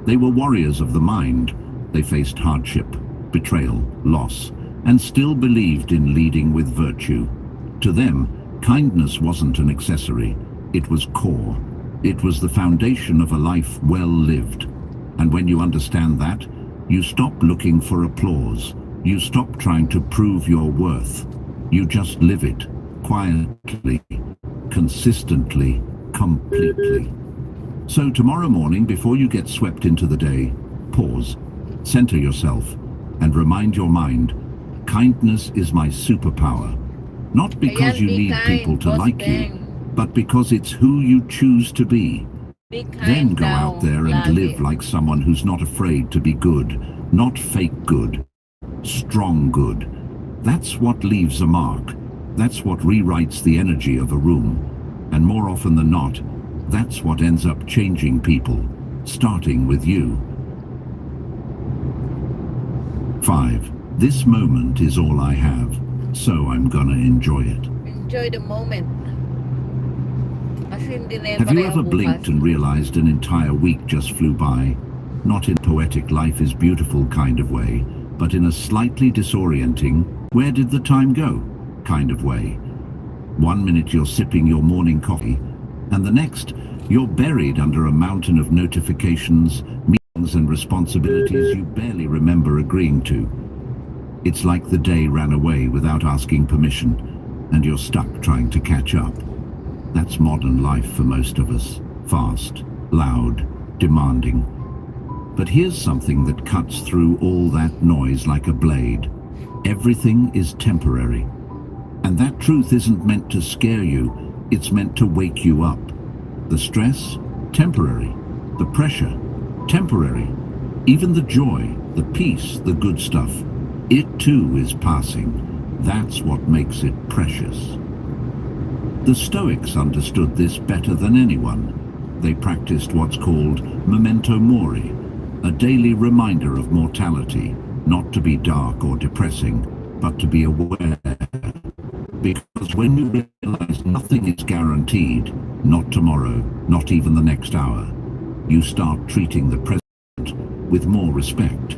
They were warriors of the mind. They faced hardship, betrayal, loss, and still believed in leading with virtue. To them, kindness wasn't an accessory. It was core. It was the foundation of a life well lived. And when you understand that, you stop looking for applause. You stop trying to prove your worth. You just live it, quietly, consistently, completely. So tomorrow morning, before you get swept into the day, pause, center yourself, and remind your mind, kindness is my superpower. Not because Ayan, you be need kind, people to Boss like Beng. you, but because it's who you choose to be. Be kind Then go daw, out there and lagi. live like someone who's not afraid to be good, not fake good, strong good. That's what leaves a mark. That's what rewrites the energy of a room. And more often than not, that's what ends up changing people, starting with you. 5. This moment is all I have, so I'm gonna enjoy it. Enjoy the moment. Kasi hindi na yan Have you pareho ever bukas. blinked and realized an entire week just flew by? Not in poetic life is beautiful kind of way, but in a slightly disorienting, where did the time go kind of way. 1 minute you're sipping your morning coffee, and the next you're buried under a mountain of notifications, meetings and responsibilities you barely remember agreeing to. It's like the day ran away without asking permission, and you're stuck trying to catch up. That's modern life for most of us. Fast, loud, demanding. But here's something that cuts through all that noise like a blade. Everything is temporary. And that truth isn't meant to scare you, it's meant to wake you up. The stress? Temporary. The pressure? Temporary. Even the joy, the peace, the good stuff. It too is passing. That's what makes it precious. The Stoics understood this better than anyone. They practiced what's called memento mori, a daily reminder of mortality, not to be dark or depressing, but to be aware. Because when you realize nothing is guaranteed, not tomorrow, not even the next hour, you start treating the present with more respect.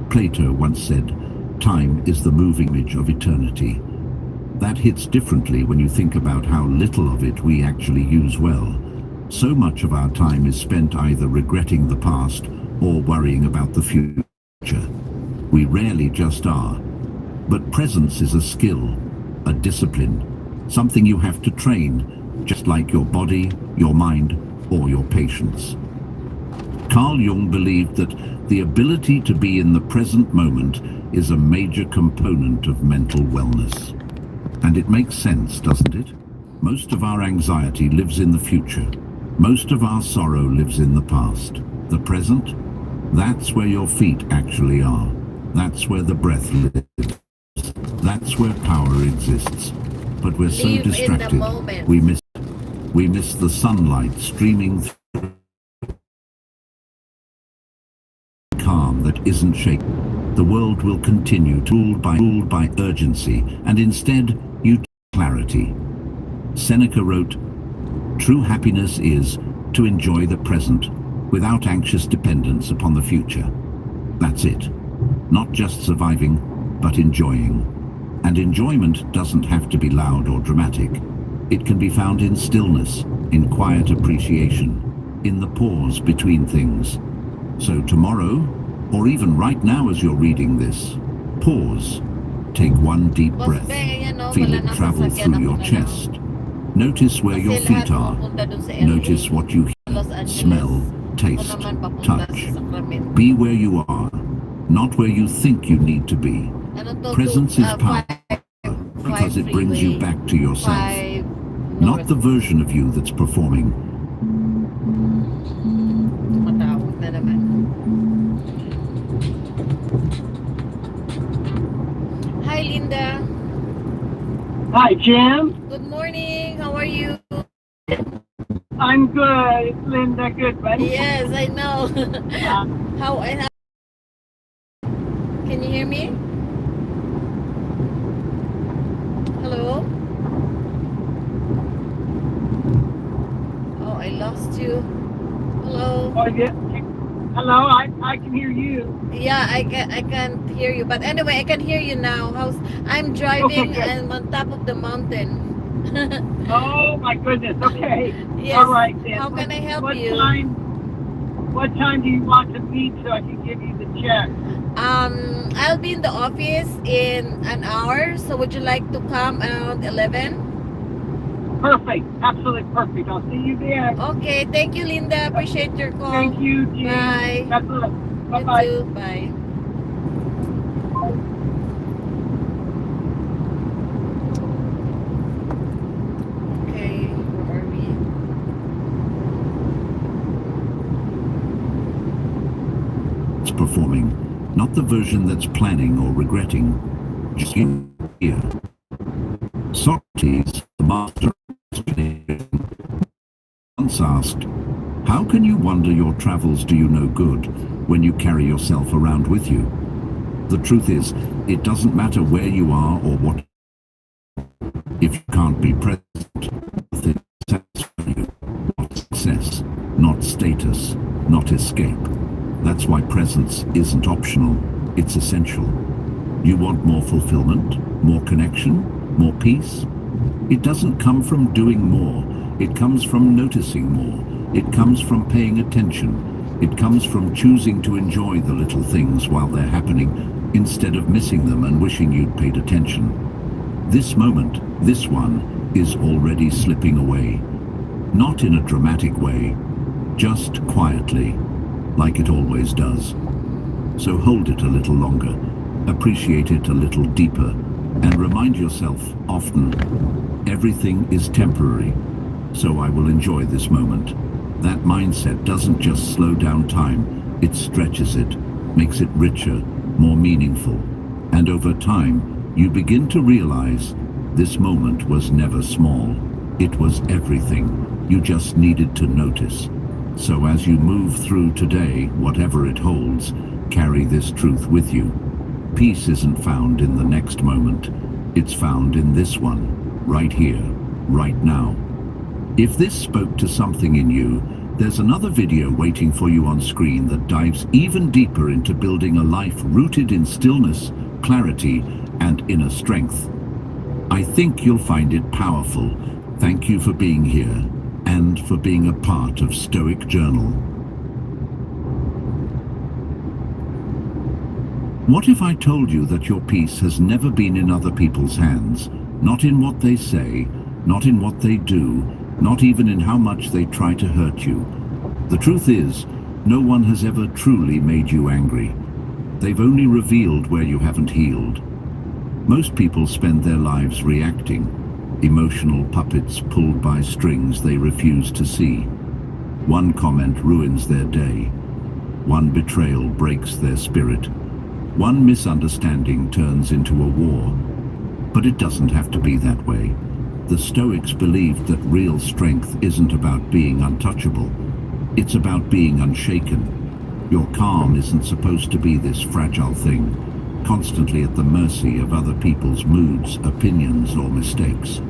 Plato once said, "Time is the moving image of eternity." That hits differently when you think about how little of it we actually use well. So much of our time is spent either regretting the past or worrying about the future. We rarely just are. But presence is a skill, a discipline, something you have to train, just like your body, your mind, or your patience. Carl Jung believed that the ability to be in the present moment is a major component of mental wellness. And it makes sense, doesn't it? Most of our anxiety lives in the future. Most of our sorrow lives in the past. The present? That's where your feet actually are. That's where the breath lives. That's where power exists. But we're so Live in the distracted. moment. We miss the sunlight streaming through calm that isn't shaken. The world will continue ruled by urgency, and instead you clarity. Seneca wrote, "True happiness is to enjoy the present without anxious dependence upon the future." That's it. Not just surviving, but enjoying. And enjoyment doesn't have to be loud or dramatic. It can be found in stillness, in quiet appreciation, in the pause between things. So tomorrow, or even right now as you're reading this, pause. Take one deep Boss breath. Beng, ayan o, Feel wala it nang travel sasakyan through ako your na lang. chest. Notice where your Kasi feet lahat are. pupunta dun sa LA, Notice what you Los Angeles. smell, Ako taste, naman papunta touch. sa Sacramento. Be where you are, not where you think you need to be. Ano to, Presence is power because five it brings you freeway, back to yourself. 5 Not north. the version of you that's performing. Matawag na naman. Hi, Linda. Hi, Jim. Good morning. How are you? I'm good. It's Linda Goodman. Yes, I know. How can you hear me? Hello? Oh, I lost you. Hello? Oh, yeah. Hello, I can hear you. Yeah, I can't hear you. But anyway, I can hear you now. I'm driving Okay, good. and on top of the mountain. Oh, my goodness. Okay. Yes. All right, then. How can I help what you? What time do you want to meet so I can give you the check? I'll be in the office in an hour. So would you like to come around 11? Perfect. Absolutely perfect. I'll see you then. Okay. Thank you, Linda. Appreciate your call. Thank you, Jim. Bye. God bless. You Bye-bye. too. Bye. Okay. Where are we? It's performing, not the version that's planning or regretting. Just here. Socrates, the master of explanation, once asked, "How can you wander your travels do you no good when you carry yourself around with you?" The truth is, it doesn't matter where you are or what. If you can't be present, nothing satisfies you. Not success, not status, not escape. That's why presence isn't optional, it's essential. You want more fulfillment, more connection, more peace? It doesn't come from doing more, it comes from noticing more, it comes from paying attention, it comes from choosing to enjoy the little things while they're happening, instead of missing them and wishing you'd paid attention. This moment, this one, is already slipping away. Not in a dramatic way, just quietly, like it always does. So hold it a little longer, appreciate it a little deeper, and remind yourself often, everything is temporary, so I will enjoy this moment. That mindset doesn't just slow down time, it stretches it, makes it richer, more meaningful. And over time, you begin to realize this moment was never small. It was everything. You just needed to notice. So as you move through today, whatever it holds, carry this truth with you. Peace isn't found in the next moment. It's found in this one, right here, right now. If this spoke to something in you, there's another video waiting for you on screen that dives even deeper into building a life rooted in stillness, clarity, and inner strength. I think you'll find it powerful. Thank you for being here and for being a part of Stoic Journal. What if I told you that your peace has never been in other people's hands, not in what they say, not in what they do, not even in how much they try to hurt you? The truth is, no one has ever truly made you angry. They've only revealed where you haven't healed. Most people spend their lives reacting, emotional puppets pulled by strings they refuse to see. One comment ruins their day. One betrayal breaks their spirit. One misunderstanding turns into a war. But it doesn't have to be that way. The Stoics believed that real strength isn't about being untouchable. It's about being unshaken. Your calm isn't supposed to be this fragile thing, constantly at the mercy of other people's moods, opinions, or mistakes.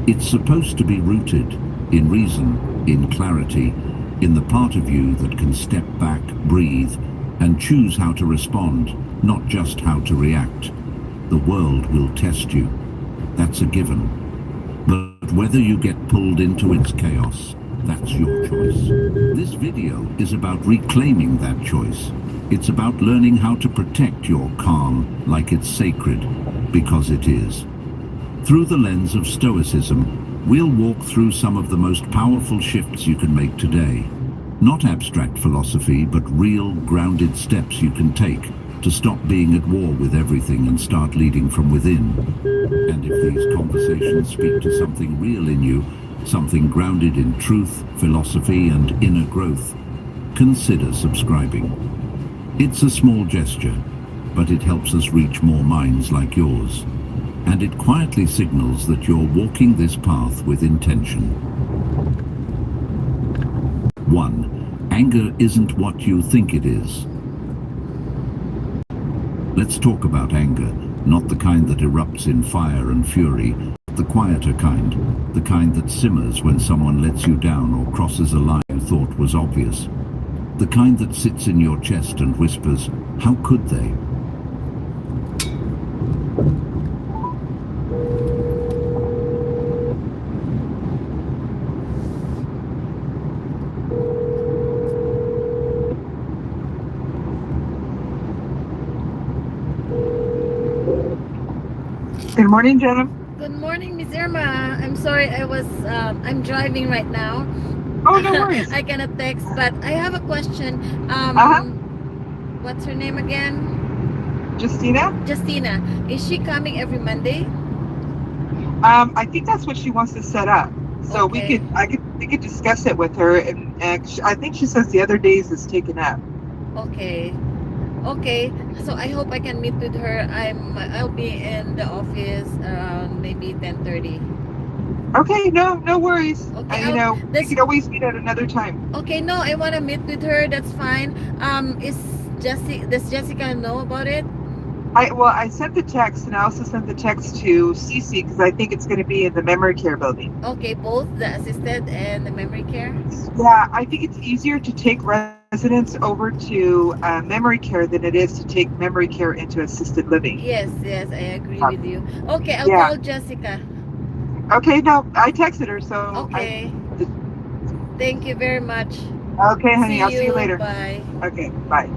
It's supposed to be rooted in reason, in clarity, in the part of you that can step back, breathe, and choose how to respond, not just how to react. The world will test you. That's a given. But whether you get pulled into its chaos, that's your choice. This video is about reclaiming that choice. It's about learning how to protect your calm like it's sacred, because it is. Through the lens of Stoicism, we'll walk through some of the most powerful shifts you can make today. Not abstract philosophy, but real, grounded steps you can take to stop being at war with everything and start leading from within. And if these conversations speak to something real in you, something grounded in truth, philosophy, and inner growth, consider subscribing. It's a small gesture, but it helps us reach more minds like yours. And it quietly signals that you're walking this path with intention. 1. Anger isn't what you think it is. Let's talk about anger, not the kind that erupts in fire and fury, but the quieter kind, the kind that simmers when someone lets you down or crosses a line you thought was obvious. The kind that sits in your chest and whispers, "How could they?" Good morning, Jenna. Good morning, Miss Irma. I'm sorry, I'm driving right now. Oh, no worries. I cannot text, but I have a question. Uh-huh. What's her name again? Justina? Justina. Is she coming every Monday? I think that's what she wants to set up. So Okay. we could discuss it with her, and I think she says the other days is taken up. Okay. Okay. So I hope I can meet with her. I'll be in the office around maybe 10:30. Okay, no worries. Okay. We could always meet at another time. Okay, no, I want to meet with her. That's fine. Does Jessica know about it? I sent the text, and I also sent the text to Cece because I think it's going to be in the memory care building. Okay, both the assisted and the memory care. Yeah, I think it's easier to take residents over to memory care than it is to take memory care into assisted living. Yes, I agree with you. Okay, I'll Yeah. call Jessica. Okay, no, I texted her, so Okay. Thank you very much. Okay, honey, I'll see you later. Bye. Okay, bye.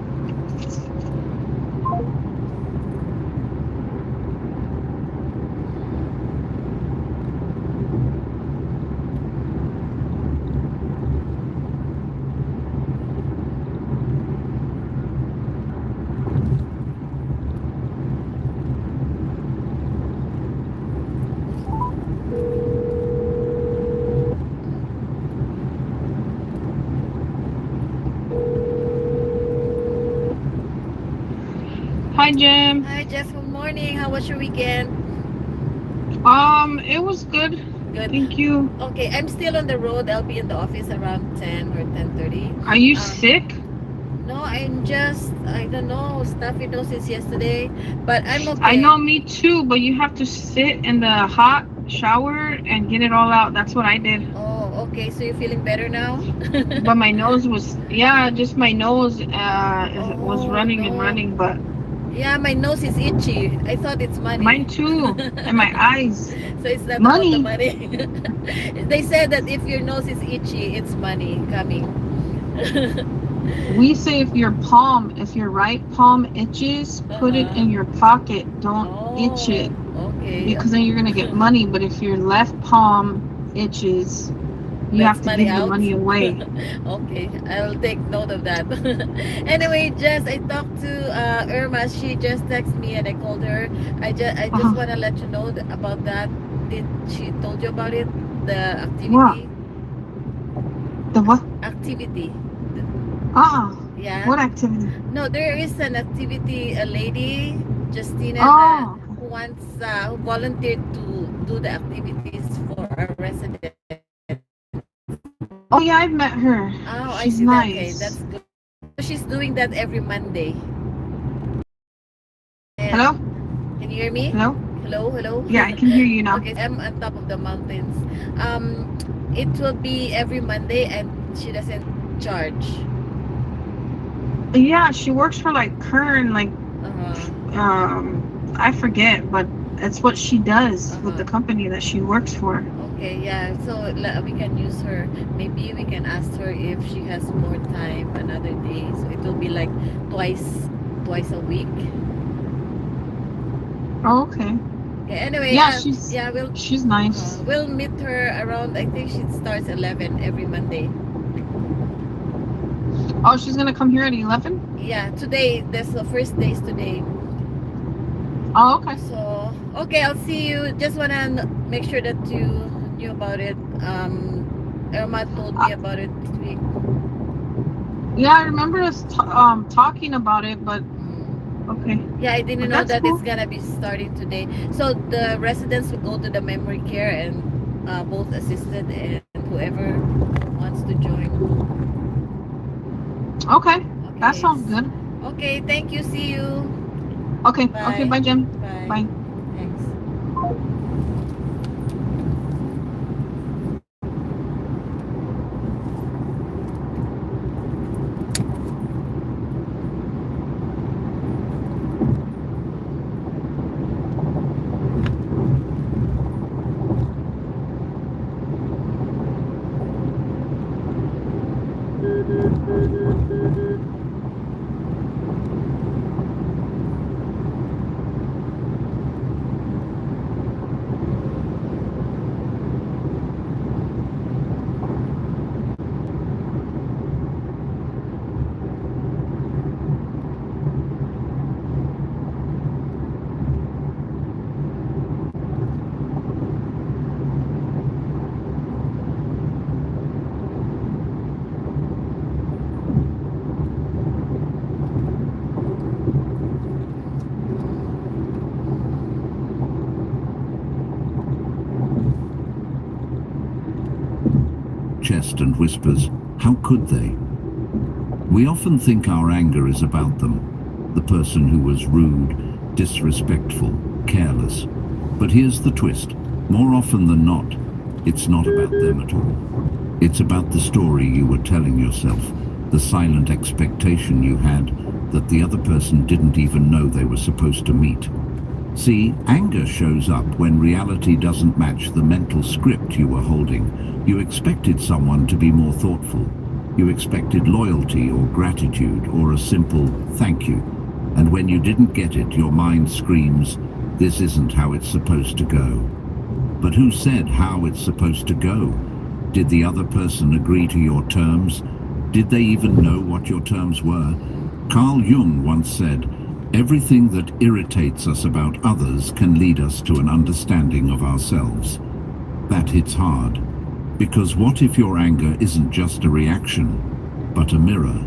Hi, Jim. Hi, Jess. Good morning. How was your weekend? It was good. Good. Thank you. Okay, I'm still on the road. I'll be in the office around 10 or 10:30. Are you sick? No, I don't know, stuffy nose since yesterday, but I'm okay. I know, me too, but you have to sit in the hot shower and get it all out. That's what I did. Oh, okay. So you're feeling better now? But my nose was, just my nose was running and no. running, but Yeah, my nose is itchy. I thought it's money. mine too. And my eyes. So it's not Money. about the money. They said that if your nose is itchy, it's money coming. We say if your right palm itches, put it in your pocket. Don't itch it. Okay. Because then you're going to get money. But if your left palm itches, you have to give the money away. Okay, I'll take note of that. Anyway, Jess, I talked to Irma. She just texted me and I called her. I just want to let you know about that. Did she told you about it? The activity? What? The what? Activity. Yeah. What activity? No, there is an activity. A lady, Justina, who wants who volunteered to do the activities for a resident. Oh yeah, I've met her. Oh, She's I see. nice. Okay, that's good. So she's doing that every Monday. And Hello? Can you hear me? Hello? Hello? Yeah, I can hear you now. Okay, I'm on top of the mountains. It will be every Monday and she doesn't charge. Yeah, she works for like Kern, like I forget, but it's what she does with the company that she works for. Okay, yeah. So we can use her. Maybe we can ask her if she has more time another day. So it will be like twice a week. Oh, okay. Okay. Anyway, she's nice. We'll meet her around. I think she starts 11 every Monday. Oh, she's gonna come here at 11? Yeah, today. That's the first days today. Oh, okay. So, okay, I'll see you. Just wanna make sure that you knew about it. Irma told me about it this week. Yeah, I remember us talking about it, but okay. Yeah, I didn't know that it's gonna be starting today. So the residents will go to the memory care and both assisted and whoever wants to join. Okay. That sounds good. Okay, thank you. See you. Okay. Bye. Okay, bye, Jim. Bye. Thanks. chest and whispers, "How could they?" We often think our anger is about them, the person who was rude, disrespectful, careless. But here's the twist. More often than not, it's not about them at all. It's about the story you were telling yourself, the silent expectation you had that the other person didn't even know they were supposed to meet. See, anger shows up when reality doesn't match the mental script you were holding. You expected someone to be more thoughtful. You expected loyalty or gratitude or a simple thank you. And when you didn't get it, your mind screams, "This isn't how it's supposed to go." But who said how it's supposed to go? Did the other person agree to your terms? Did they even know what your terms were? Carl Jung once said, "Everything that irritates us about others can lead us to an understanding of ourselves." That hits hard, because what if your anger isn't just a reaction, but a mirror?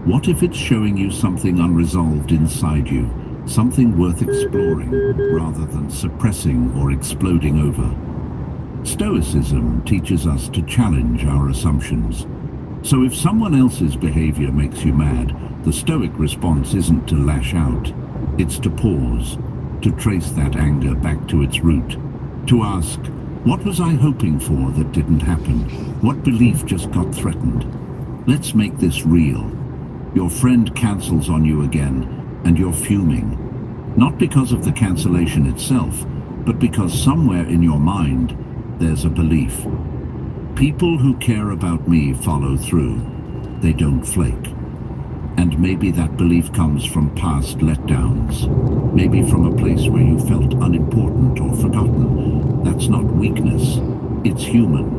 What if it's showing you something unresolved inside you, something worth exploring, rather than suppressing or exploding over? Stoicism teaches us to challenge our assumptions. So if someone else's behavior makes you mad, the Stoic response isn't to lash out. It's to pause, to trace that anger back to its root, to ask, what was I hoping for that didn't happen? What belief just got threatened? Let's make this real. Your friend cancels on you again, and you're fuming. Not because of the cancellation itself, but because somewhere in your mind, there's a belief. People who care about me follow through. They don't flake. And maybe that belief comes from past letdowns. Maybe from a place where you felt unimportant or forgotten. That's not weakness. It's human.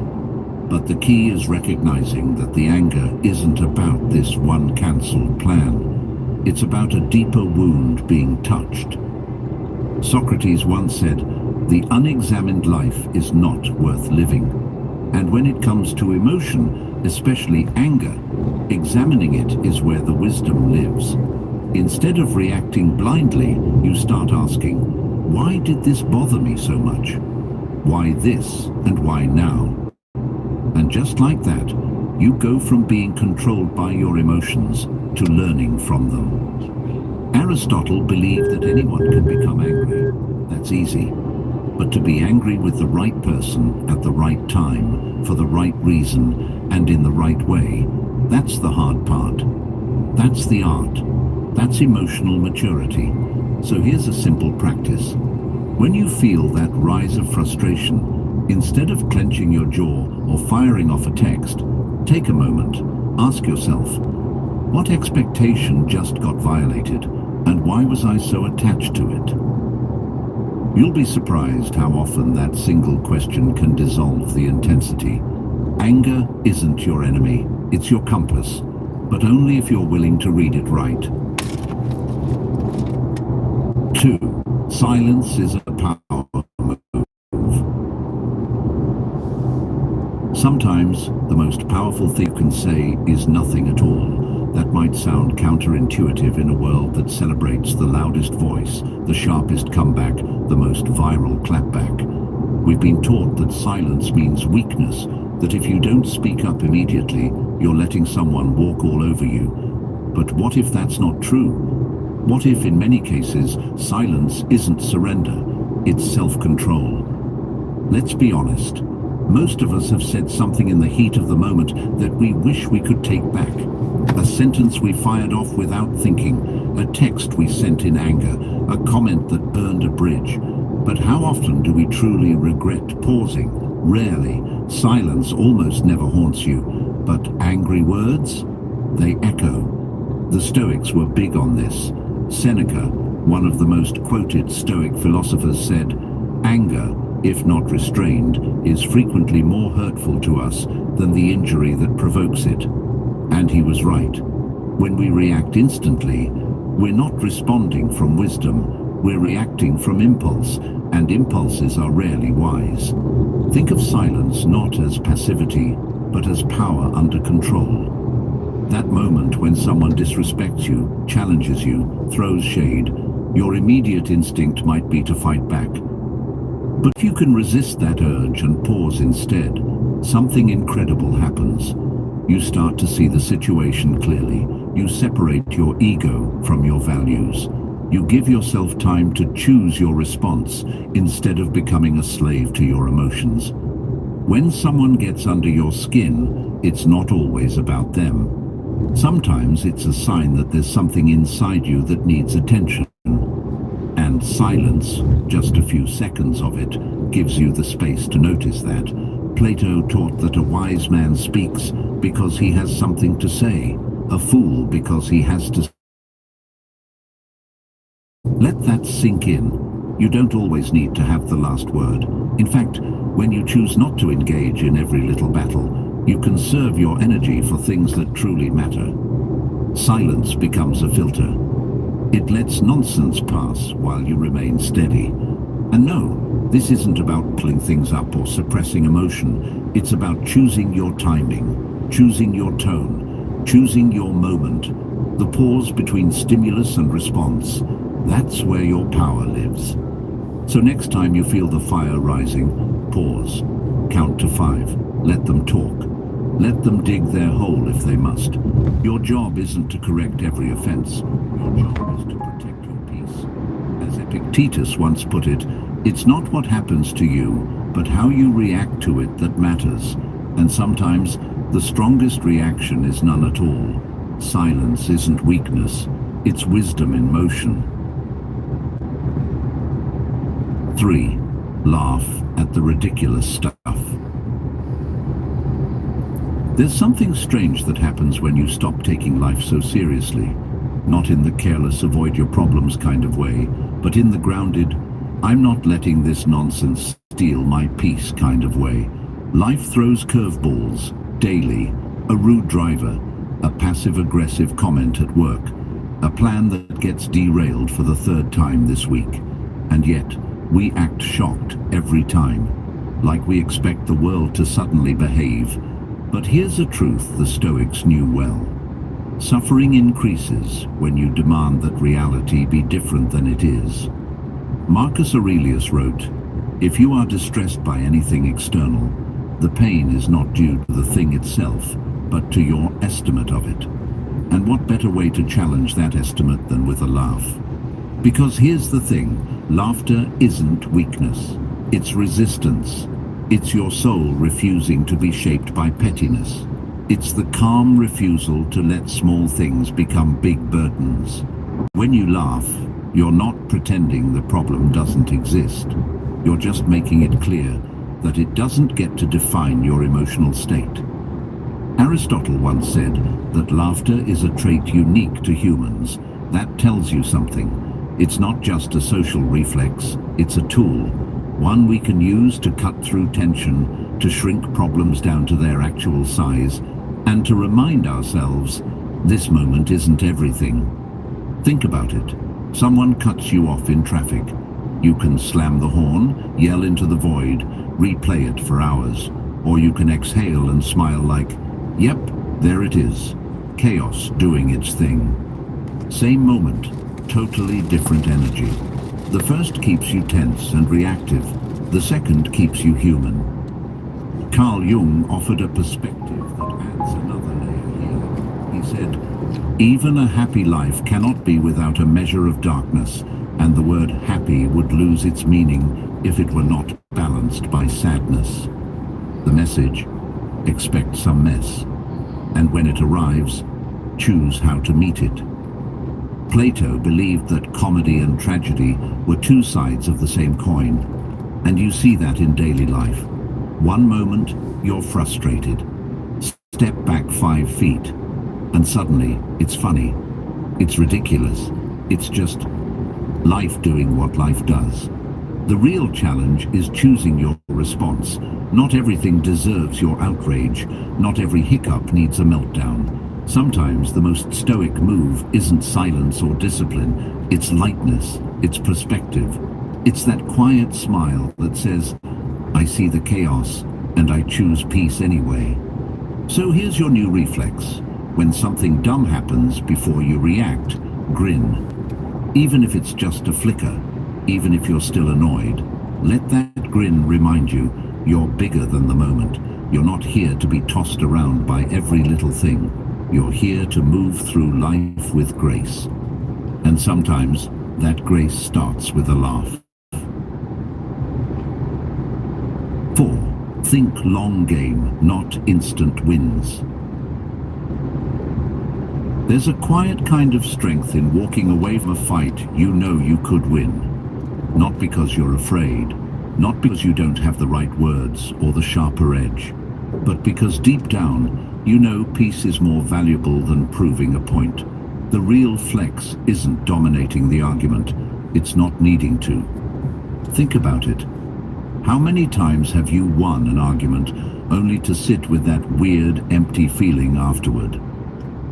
But the key is recognizing that the anger isn't about this one cancelled plan. It's about a deeper wound being touched. Socrates once said, "The unexamined life is not worth living." And when it comes to emotion, especially anger, examining it is where the wisdom lives. Instead of reacting blindly, you start asking, why did this bother me so much? Why this and why now? And just like that, you go from being controlled by your emotions to learning from them. Aristotle believed that anyone can become angry. That's easy. But to be angry with the right person at the right time, for the right reason, and in the right way, that's the hard part. That's the art. That's emotional maturity. So here's a simple practice. When you feel that rise of frustration, instead of clenching your jaw or firing off a text, take a moment, ask yourself, what expectation just got violated, and why was I so attached to it? You'll be surprised how often that single question can dissolve the intensity. Anger isn't your enemy, it's your compass, but only if you're willing to read it right. 2. Silence is a power move. Sometimes the most powerful thing you can say is nothing at all. That might sound counterintuitive in a world that celebrates the loudest voice, the sharpest comeback, the most viral clapback. We've been taught that silence means weakness, that if you don't speak up immediately, you're letting someone walk all over you. But what if that's not true? What if, in many cases, silence isn't surrender, it's self-control? Let's be honest. Most of us have said something in the heat of the moment that we wish we could take back. A sentence we fired off without thinking, a text we sent in anger, a comment that burned a bridge. But how often do we truly regret pausing? Rarely. Silence almost never haunts you. But angry words? They echo. The Stoics were big on this. Seneca, one of the most quoted Stoic philosophers, said, "Anger, if not restrained, is frequently more hurtful to us than the injury that provokes it." And he was right. When we react instantly, we're not responding from wisdom, we're reacting from impulse, and impulses are rarely wise. Think of silence not as passivity, but as power under control. That moment when someone disrespects you, challenges you, throws shade, your immediate instinct might be to fight back. But you can resist that urge and pause instead. something incredible happens. You start to see the situation clearly. You separate your ego from your values. You give yourself time to choose your response instead of becoming a slave to your emotions. When someone gets under your skin, it's not always about them. Sometimes it's a sign that there's something inside you that needs attention. And silence, just a few seconds of it, gives you the space to notice that. Plato taught that a wise man speaks because he has something to say, a fool because he has to. Let that sink in. You don't always need to have the last word. In fact, when you choose not to engage in every little battle, you conserve your energy for things that truly matter. Silence becomes a filter. It lets nonsense pass while you remain steady. And no, this isn't about pulling things up or suppressing emotion. It's about choosing your timing, choosing your tone, choosing your moment. The pause between stimulus and response, that's where your power lives. So next time you feel the fire rising, pause, count to 5, let them talk. Let them dig their hole if they must. Your job isn't to correct every offense. Your job is to protect your peace. As Epictetus once put it, it's not what happens to you, but how you react to it that matters. And sometimes the strongest reaction is none at all. Silence isn't weakness, it's wisdom in motion. 3. Laugh at the ridiculous stuff. There's something strange that happens when you stop taking life so seriously. Not in the careless, avoid your problems kind of way, but in the grounded, I'm not letting this nonsense steal my peace kind of way. Life throws curveballs, daily, a rude driver, a passive-aggressive comment at work, a plan that gets derailed for the 3rd time this week. And yet, we act shocked every time, like we expect the world to suddenly behave. But here's a truth the Stoics knew well. Suffering increases when you demand that reality be different than it is. Marcus Aurelius wrote, "If you are distressed by anything external, the pain is not due to the thing itself, but to your estimate of it." And what better way to challenge that estimate than with a laugh? Because here's the thing, laughter isn't weakness, it's resistance. It's your soul refusing to be shaped by pettiness. It's the calm refusal to let small things become big burdens. When you laugh, you're not pretending the problem doesn't exist. You're just making it clear that it doesn't get to define your emotional state. Aristotle once said that laughter is a trait unique to humans. That tells you something. It's not just a social reflex, it's a tool. One we can use to cut through tension, to shrink problems down to their actual size, and to remind ourselves, this moment isn't everything. Think about it. Someone cuts you off in traffic. You can slam the horn, yell into the void, replay it for hours. Or you can exhale and smile like, yep, there it is. Chaos doing its thing. Same moment, totally different energy. The first keeps you tense and reactive. The second keeps you human. Carl Jung offered a perspective that adds another layer here. He said, even a happy life cannot be without a measure of darkness, and the word happy would lose its meaning if it were not balanced by sadness. The message, expect some mess, and when it arrives, choose how to meet it. Plato believed that comedy and tragedy were two sides of the same coin, and you see that in daily life. One moment, you're frustrated. Step back 5 feet, and suddenly, it's funny. It's ridiculous. It's just life doing what life does. The real challenge is choosing your response. Not everything deserves your outrage. Not every hiccup needs a meltdown. Sometimes the most stoic move isn't silence or discipline, it's lightness, it's perspective. It's that quiet smile that says, I see the chaos and I choose peace anyway. So here's your new reflex. When something dumb happens before you react, grin. Even if it's just a flicker, even if you're still annoyed, let that grin remind you you're bigger than the moment. You're not here to be tossed around by every little thing. You're here to move through life with grace. And sometimes that grace starts with a laugh. 4. Think long game, not instant wins. There's a quiet kind of strength in walking away from a fight you know you could win. Not because you're afraid, not because you don't have the right words or the sharper edge, but because deep down you know peace is more valuable than proving a point. The real flex isn't dominating the argument, it's not needing to. Think about it. How many times have you won an argument only to sit with that weird, empty feeling afterward?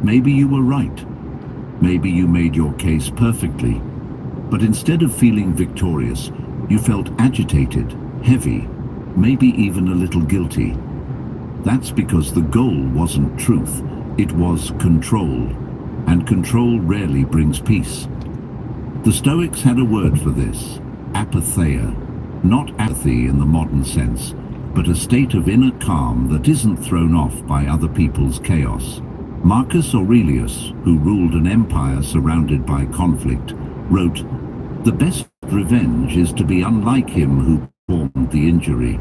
Maybe you were right. Maybe you made your case perfectly. But instead of feeling victorious, you felt agitated, heavy, maybe even a little guilty. That's because the goal wasn't truth, it was control. And control rarely brings peace. The Stoics had a word for this, apatheia. Not apathy in the modern sense, but a state of inner calm that isn't thrown off by other people's chaos. Marcus Aurelius, who ruled an empire surrounded by conflict, wrote, "The best revenge is to be unlike him who performed the injury."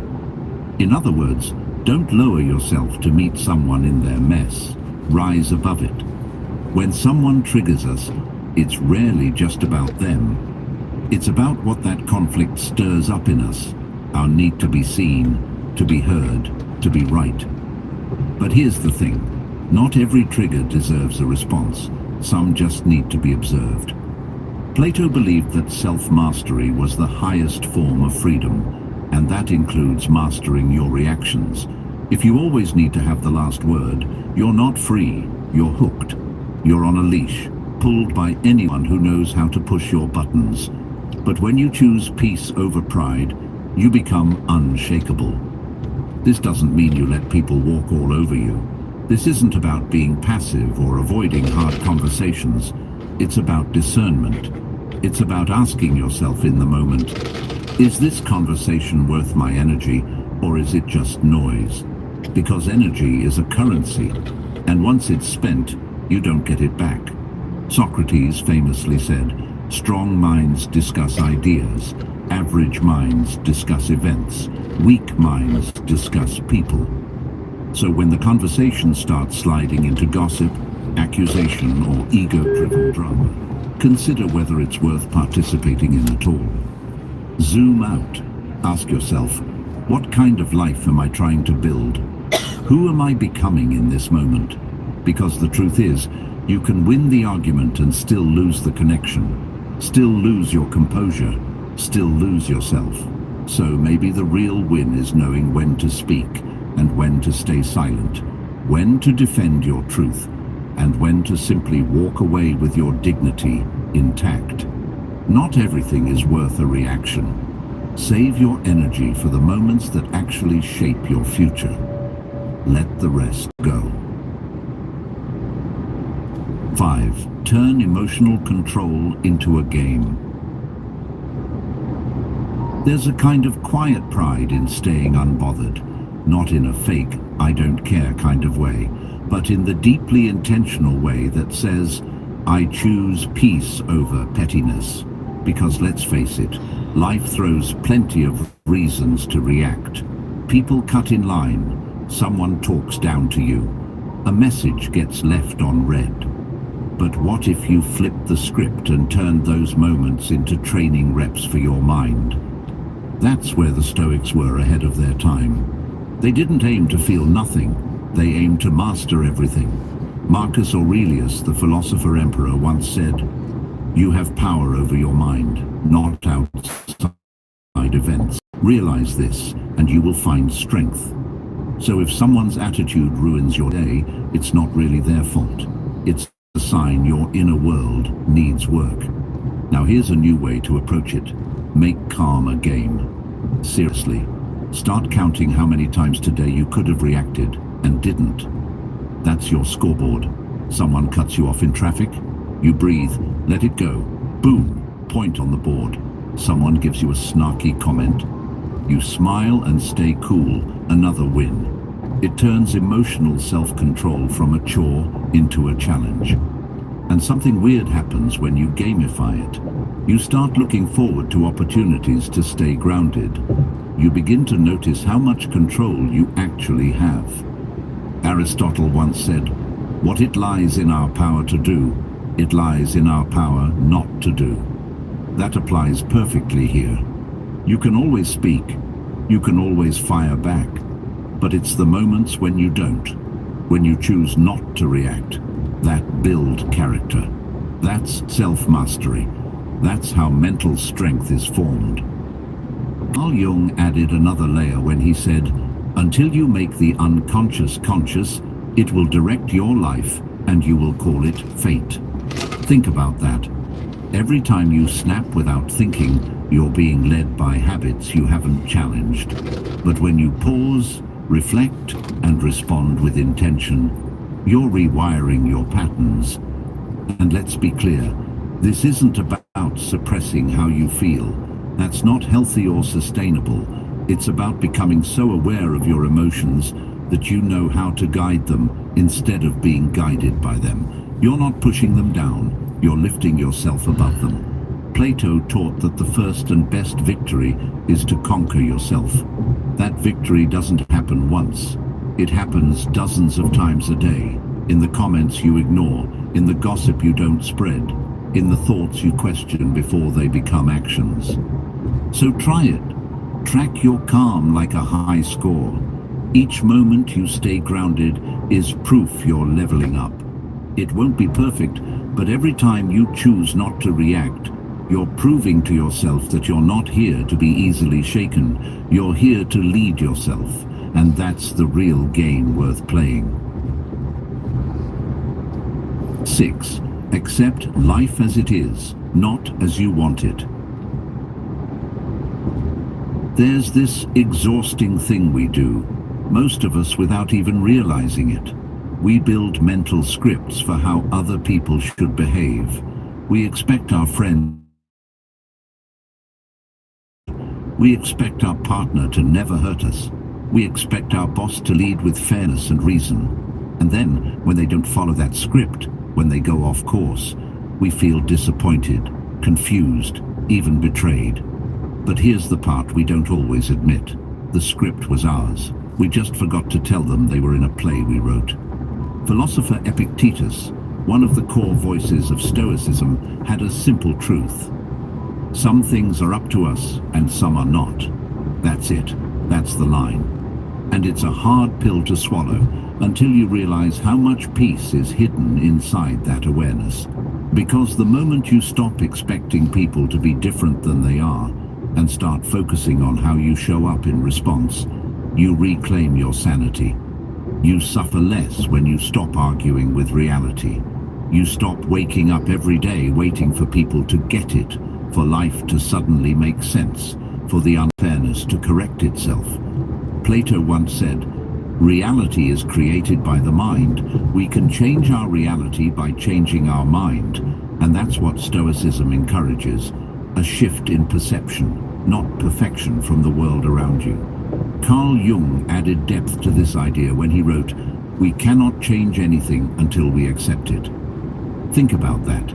In other words, don't lower yourself to meet someone in their mess. Rise above it. When someone triggers us, it's rarely just about them. It's about what that conflict stirs up in us, our need to be seen, to be heard, to be right. But here's the thing, not every trigger deserves a response. Some just need to be observed. Plato believed that self-mastery was the highest form of freedom, and that includes mastering your reactions. If you always need to have the last word, you're not free, you're hooked. You're on a leash, pulled by anyone who knows how to push your buttons. But when you choose peace over pride, you become unshakable. This doesn't mean you let people walk all over you. This isn't about being passive or avoiding hard conversations. It's about discernment. It's about asking yourself in the moment, is this conversation worth my energy, or is it just noise? Because energy is a currency, and once it's spent, you don't get it back. Socrates famously said, "Strong minds discuss ideas, average minds discuss events, weak minds discuss people." So when the conversation starts sliding into gossip, accusation, or ego-driven drama, consider whether it's worth participating in at all. Zoom out. Ask yourself, what kind of life am I trying to build? Who am I becoming in this moment? Because the truth is, you can win the argument and still lose the connection, still lose your composure, still lose yourself. So maybe the real win is knowing when to speak and when to stay silent, when to defend your truth, and when to simply walk away with your dignity intact. Not everything is worth a reaction. Save your energy for the moments that actually shape your future. Let the rest go. 5. Turn emotional control into a game. There's a kind of quiet pride in staying unbothered, not in a fake, I don't care kind of way, but in the deeply intentional way that says, I choose peace over pettiness. Because let's face it, life throws plenty of reasons to react. People cut in line, someone talks down to you, a message gets left unread. But what if you flipped the script and turned those moments into training reps for your mind? That's where the Stoics were ahead of their time. They didn't aim to feel nothing, they aimed to master everything. Marcus Aurelius, the philosopher emperor, once said, "You have power over your mind, not outside events. Realize this, and you will find strength." So if someone's attitude ruins your day, it's not really their fault. It's a sign your inner world needs work. Now here's a new way to approach it. Make calm a game. Seriously, start counting how many times today you could have reacted and didn't. That's your scoreboard. Someone cuts you off in traffic, you breathe, let it go. Boom, point on the board. Someone gives you a snarky comment. You smile and stay cool, another win. It turns emotional self-control from a chore into a challenge. And something weird happens when you gamify it. You start looking forward to opportunities to stay grounded. You begin to notice how much control you actually have. Aristotle once said, "What it lies in our power to do, it lies in our power not to do." That applies perfectly here. You can always speak, you can always fire back, but it's the moments when you don't, when you choose not to react, that build character. That's self-mastery. That's how mental strength is formed. Carl Jung added another layer when he said, "Until you make the unconscious conscious, it will direct your life and you will call it fate." Think about that. Every time you snap without thinking, you're being led by habits you haven't challenged. But when you pause, reflect, and respond with intention, you're rewiring your patterns. And let's be clear, this isn't about suppressing how you feel. That's not healthy or sustainable. It's about becoming so aware of your emotions that you know how to guide them instead of being guided by them. You're not pushing them down, you're lifting yourself above them. Plato taught that the first and best victory is to conquer yourself. That victory doesn't happen once. It happens dozens of times a day. In the comments you ignore, in the gossip you don't spread, in the thoughts you question before they become actions. So try it. Track your calm like a high score. Each moment you stay grounded is proof you're leveling up. It won't be perfect, but every time you choose not to react, you're proving to yourself that you're not here to be easily shaken. You're here to lead yourself, and that's the real game worth playing. 6. Accept life as it is, not as you want it. There's this exhausting thing we do, most of us without even realizing it. We build mental scripts for how other people should behave. We expect our friends, we expect our partner to never hurt us. We expect our boss to lead with fairness and reason. And then, when they don't follow that script, when they go off course, we feel disappointed, confused, even betrayed. But here's the part we don't always admit. The script was ours. We just forgot to tell them they were in a play we wrote. Philosopher Epictetus, one of the core voices of Stoicism, had a simple truth. Some things are up to us and some are not. That's it. That's the line. And it's a hard pill to swallow until you realize how much peace is hidden inside that awareness. Because the moment you stop expecting people to be different than they are and start focusing on how you show up in response, you reclaim your sanity. You suffer less when you stop arguing with reality. You stop waking up every day waiting for people to get it, for life to suddenly make sense, for the unfairness to correct itself. Plato once said, "Reality is created by the mind. We can change our reality by changing our mind." And that's what Stoicism encourages, a shift in perception, not perfection from the world around you. Carl Jung added depth to this idea when he wrote, "We cannot change anything until we accept it." Think about that.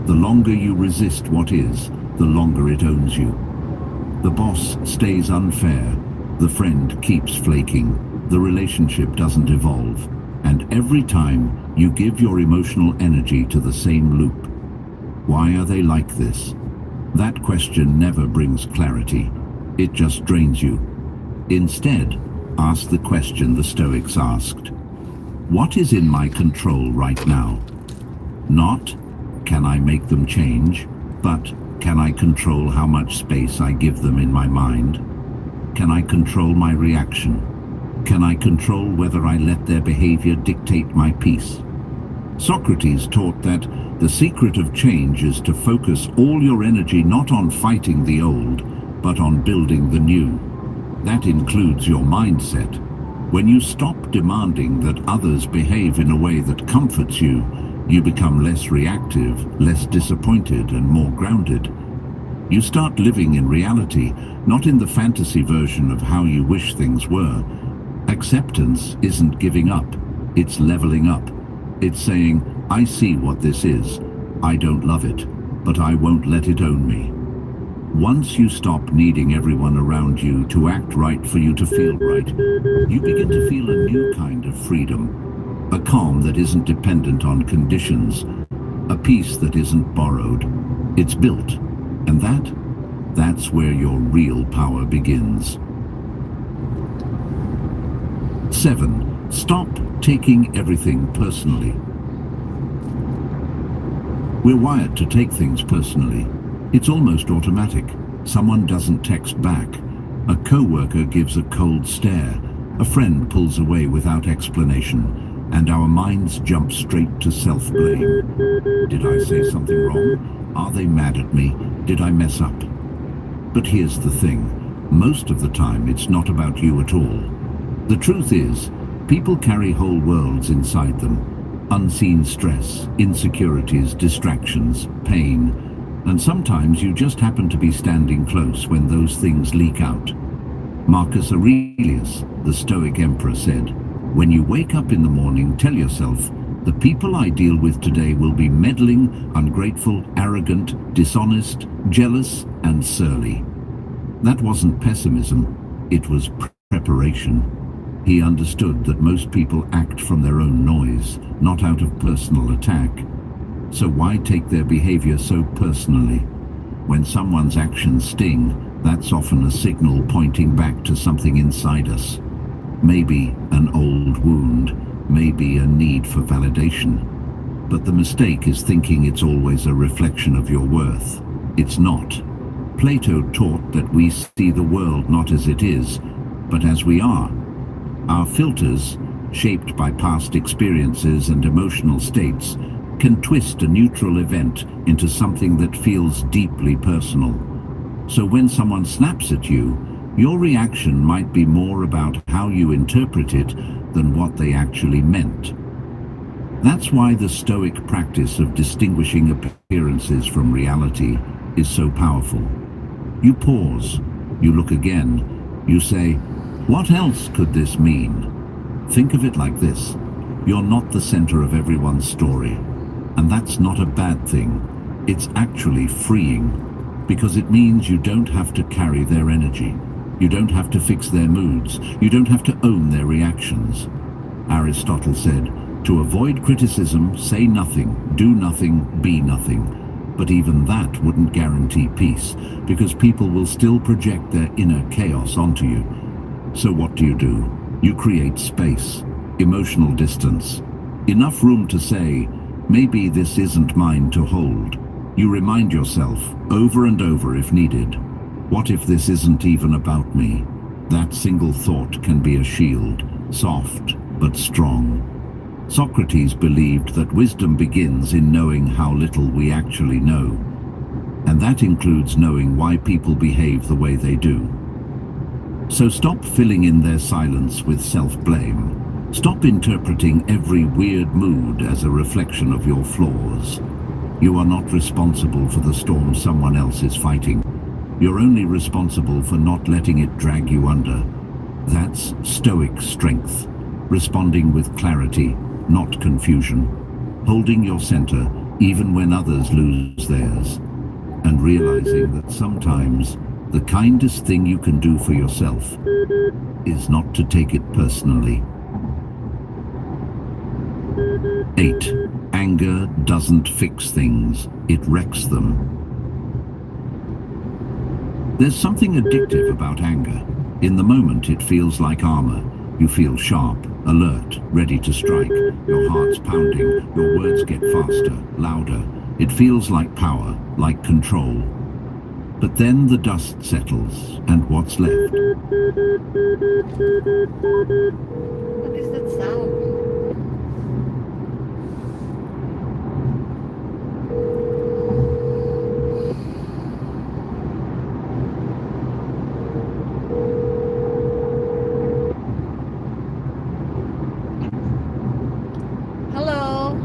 The longer you resist what is, the longer it owns you. The boss stays unfair, the friend keeps flaking, the relationship doesn't evolve, and every time you give your emotional energy to the same loop. Why are they like this? That question never brings clarity. It just drains you. Instead, ask the question the Stoics asked. What is in my control right now? Not, can I make them change? But, can I control how much space I give them in my mind? Can I control my reaction? Can I control whether I let their behavior dictate my peace? Socrates taught that the secret of change is to focus all your energy not on fighting the old, but on building the new. That includes your mindset. When you stop demanding that others behave in a way that comforts you, you become less reactive, less disappointed, and more grounded. You start living in reality, not in the fantasy version of how you wish things were. Acceptance isn't giving up, it's leveling up. It's saying, I see what this is. I don't love it, but I won't let it own me. Once you stop needing everyone around you to act right for you to feel right, you begin to feel a new kind of freedom. A calm that isn't dependent on conditions. A peace that isn't borrowed. It's built. And that's where your real power begins. 7. Stop taking everything personally. We're wired to take things personally. It's almost automatic. Someone doesn't text back. A co-worker gives a cold stare. A friend pulls away without explanation. And our minds jump straight to self-blame. Did I say something wrong? Are they mad at me? Did I mess up? But here's the thing. Most of the time, it's not about you at all. The truth is, people carry whole worlds inside them. Unseen stress, insecurities, distractions, pain. And sometimes you just happen to be standing close when those things leak out. Marcus Aurelius, the Stoic emperor, said, "When you wake up in the morning, tell yourself, the people I deal with today will be meddling, ungrateful, arrogant, dishonest, jealous, and surly." That wasn't pessimism, it was preparation. He understood that most people act from their own noise, not out of personal attack. So why take their behavior so personally? When someone's actions sting, that's often a signal pointing back to something inside us. Maybe an old wound, maybe a need for validation. But the mistake is thinking it's always a reflection of your worth. It's not. Plato taught that we see the world not as it is, but as we are. Our filters, shaped by past experiences and emotional states, can twist a neutral event into something that feels deeply personal. So when someone snaps at you, your reaction might be more about how you interpret it than what they actually meant. That's why the Stoic practice of distinguishing appearances from reality is so powerful. You pause, you look again, you say, what else could this mean? Think of it like this. You're not the center of everyone's story. And that's not a bad thing. It's actually freeing, because it means you don't have to carry their energy. You don't have to fix their moods. You don't have to own their reactions. Aristotle said, to avoid criticism, say nothing, do nothing, be nothing. But even that wouldn't guarantee peace, because people will still project their inner chaos onto you. So what do? You create space, emotional distance, enough room to say, maybe this isn't mine to hold. You remind yourself, over and over if needed, what if this isn't even about me? That single thought can be a shield, soft but strong. Socrates believed that wisdom begins in knowing how little we actually know. And that includes knowing why people behave the way they do. So stop filling in their silence with self-blame. Stop interpreting every weird mood as a reflection of your flaws. You are not responsible for the storm someone else is fighting. You're only responsible for not letting it drag you under. That's Stoic strength. Responding with clarity, not confusion. Holding your center even when others lose theirs. And realizing that sometimes the kindest thing you can do for yourself is not to take it personally. 8. Anger doesn't fix things, it wrecks them. There's something addictive about anger. In the moment, it feels like armor. You feel sharp, alert, ready to strike. Your heart's pounding, your words get faster, louder. It feels like power, like control. But then the dust settles, and what's left? What is that sound? Hello.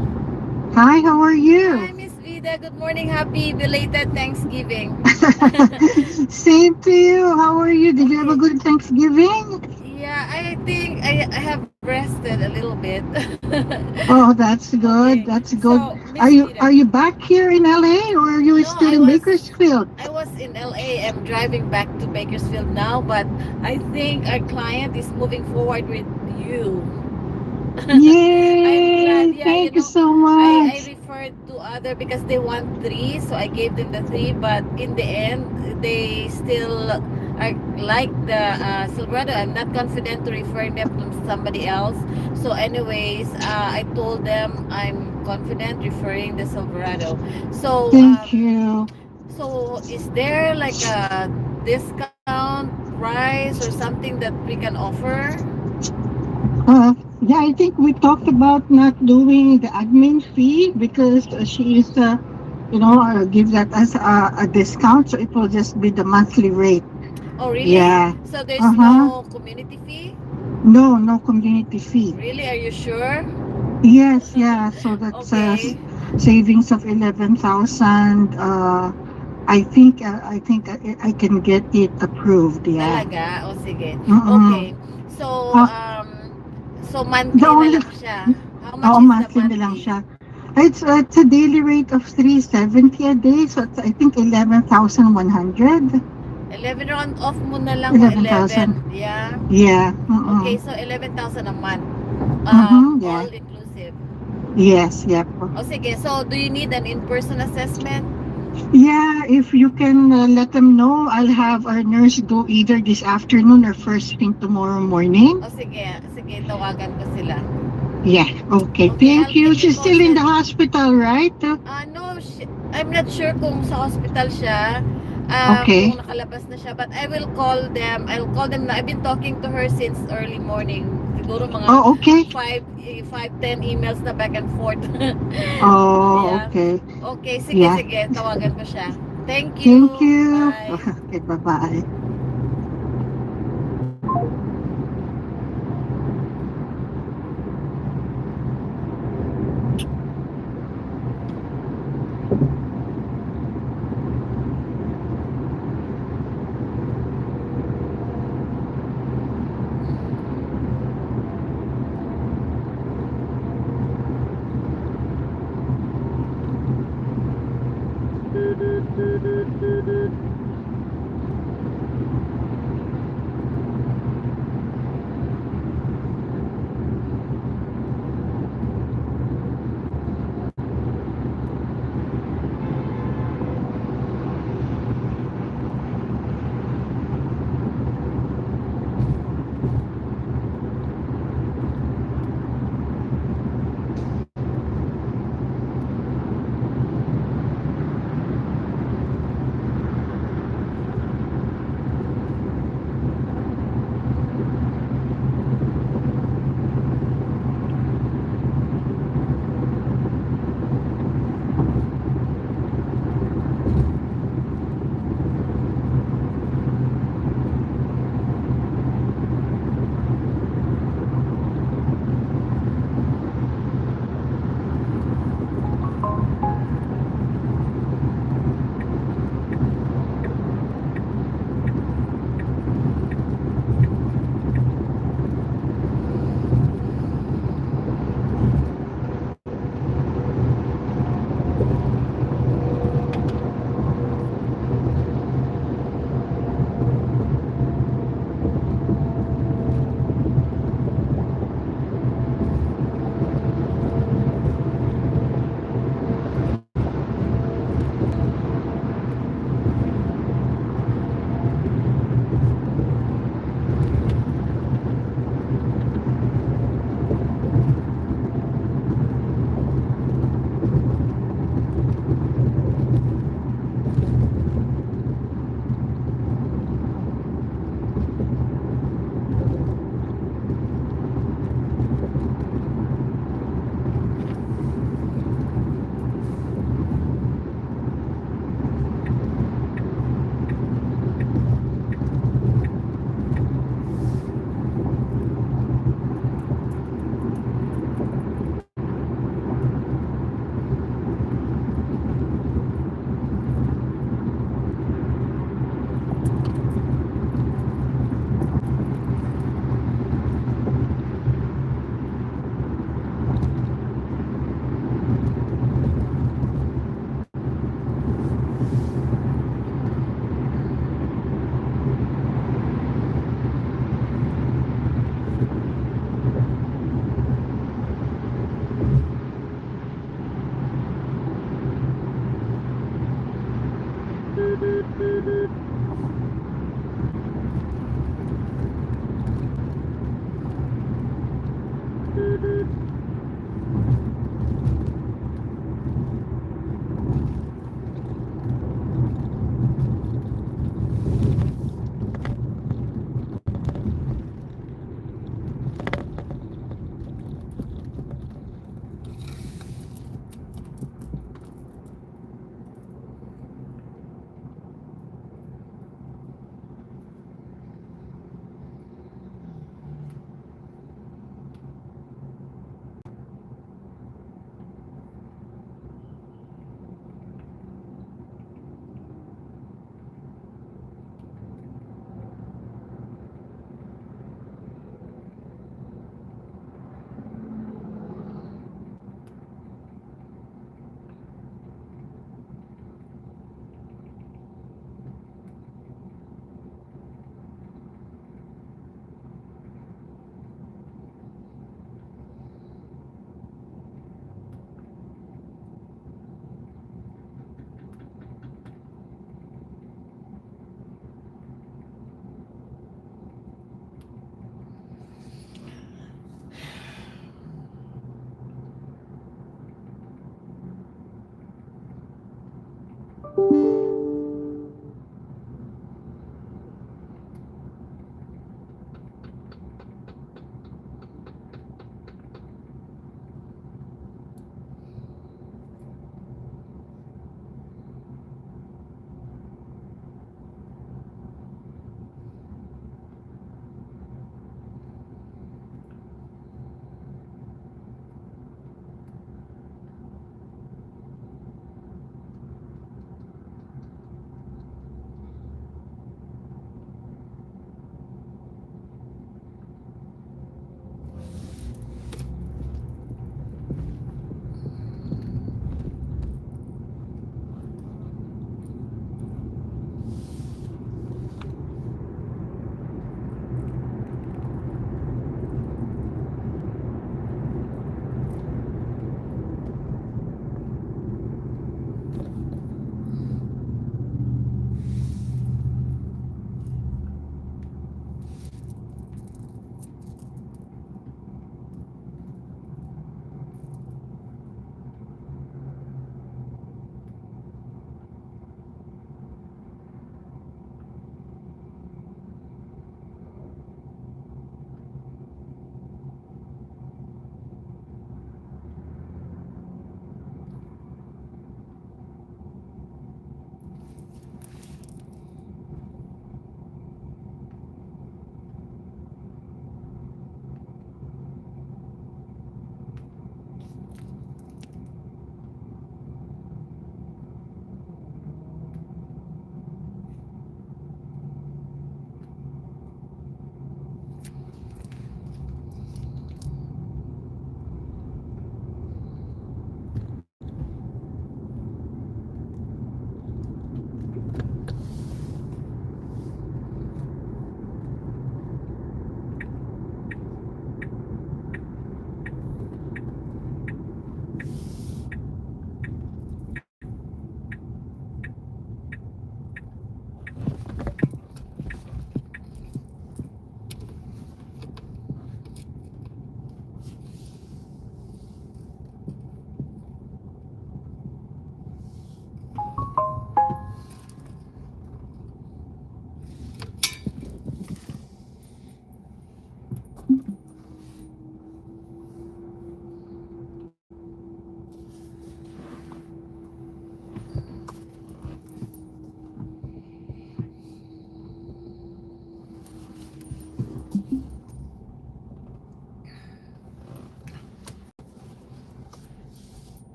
Hi, how are you? Hi, Miss Vida. Good morning. Happy belated Thanksgiving. Same to you. How are you? Did you have a good Thanksgiving? Yeah, Yeah, I think I have rested a little bit. Oh, that's good. Okay, That's good. so Miss Rita, Are you back here in LA or are you no, still in Bakersfield? I was in LA. I'm driving back to Bakersfield now, but I think our client is moving forward with you. I'm glad. Yay! Yeah, Thank you so I much. referred to other because they want 3, so I gave them the 3. But in the end, they still are like the Silverado. I'm not confident to refer them to somebody else. So, anyways, I told them I'm confident referring the Silverado. So, Thank you. so is there like a discount price or something that we can offer? Yeah, I think we talked about not doing the admin fee because she is, give that as a discount, so it will just be the monthly rate. Oh, really? Yeah. So there's Uh-huh. no community fee? No community fee. Really? Are you sure? Yes, yeah. So that's Okay. savings of 11,000. I can get it approved. Yeah. Talaga? O sige. Mm-mm. Okay. So, Uh, so the monthly na only lang siya. How much Oo, is the monthly na lang monthly? siya. It's a daily rate of 370 a day, so it's, I think 11,100. 11 round off mo na lang o 11,000. 11. Yeah. Yeah. Okay, Mm-mm. so 11,000 a month. Yeah. All inclusive. Yes, yep. O sige, so do you need an in-person assessment? Yeah, if you can let them know, I'll have our nurse go either this afternoon or first thing tomorrow morning. O sige, sige, tawagan ko sila. Yeah, okay. Okay, Thank I'll you. keep you She's still in posted. the hospital, right? No, I'm not sure kung sa hospital siya. Okay. Kung nakalabas na siya. But I will call them. I'll call them na. I've been talking to her since early morning. Siguro mga Oh, okay. 10 emails na back and forth. Oh, Yeah. okay. Okay, Yeah. sige. Tawagan ko siya. Thank you. Thank you. Bye. Okay, bye-bye.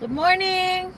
Good morning!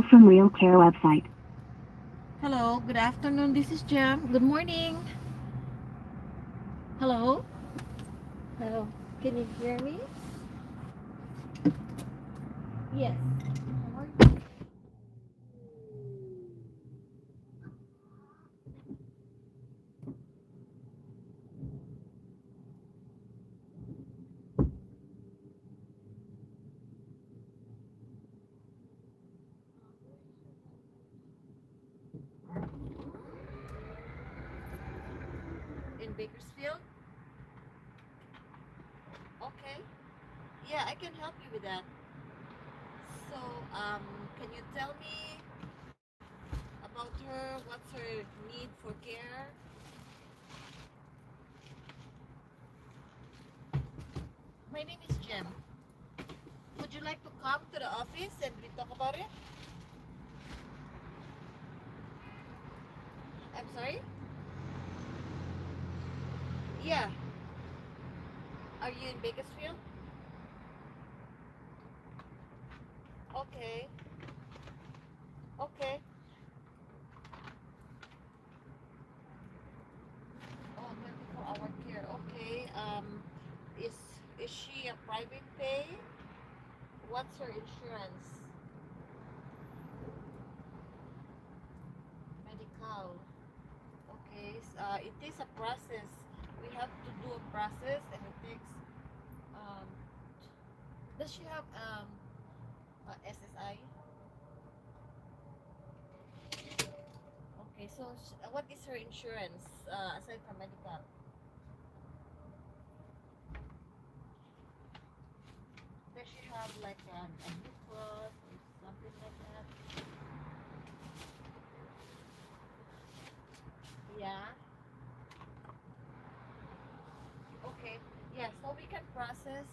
from Real Care website. Hello, good afternoon. This is Jam. Good morning. Hello? Hello. Can you hear me? Yes. How are you? In Bakersfield? Okay. Yeah, I can help you with that. So, can you tell me about her? What's her need for care? My name is Jem. Would you like to come to the office and we talk about it? I'm sorry? Yeah. Are you in Bakersfield? Okay. Okay. Oh, 24-hour care. Okay. Is she a private pay? What's her insurance? Medical. Okay. It is a process. We have to do a process, and it takes. Um, does she have SSI? Okay. So, what is her insurance aside from medical? Does she have like a Blue Cross or something like that? Yeah. Okay. Yeah. So we can process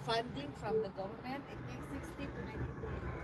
funding from the government. It takes 60 to 90 days.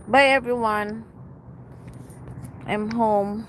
Bye everyone. I'm home.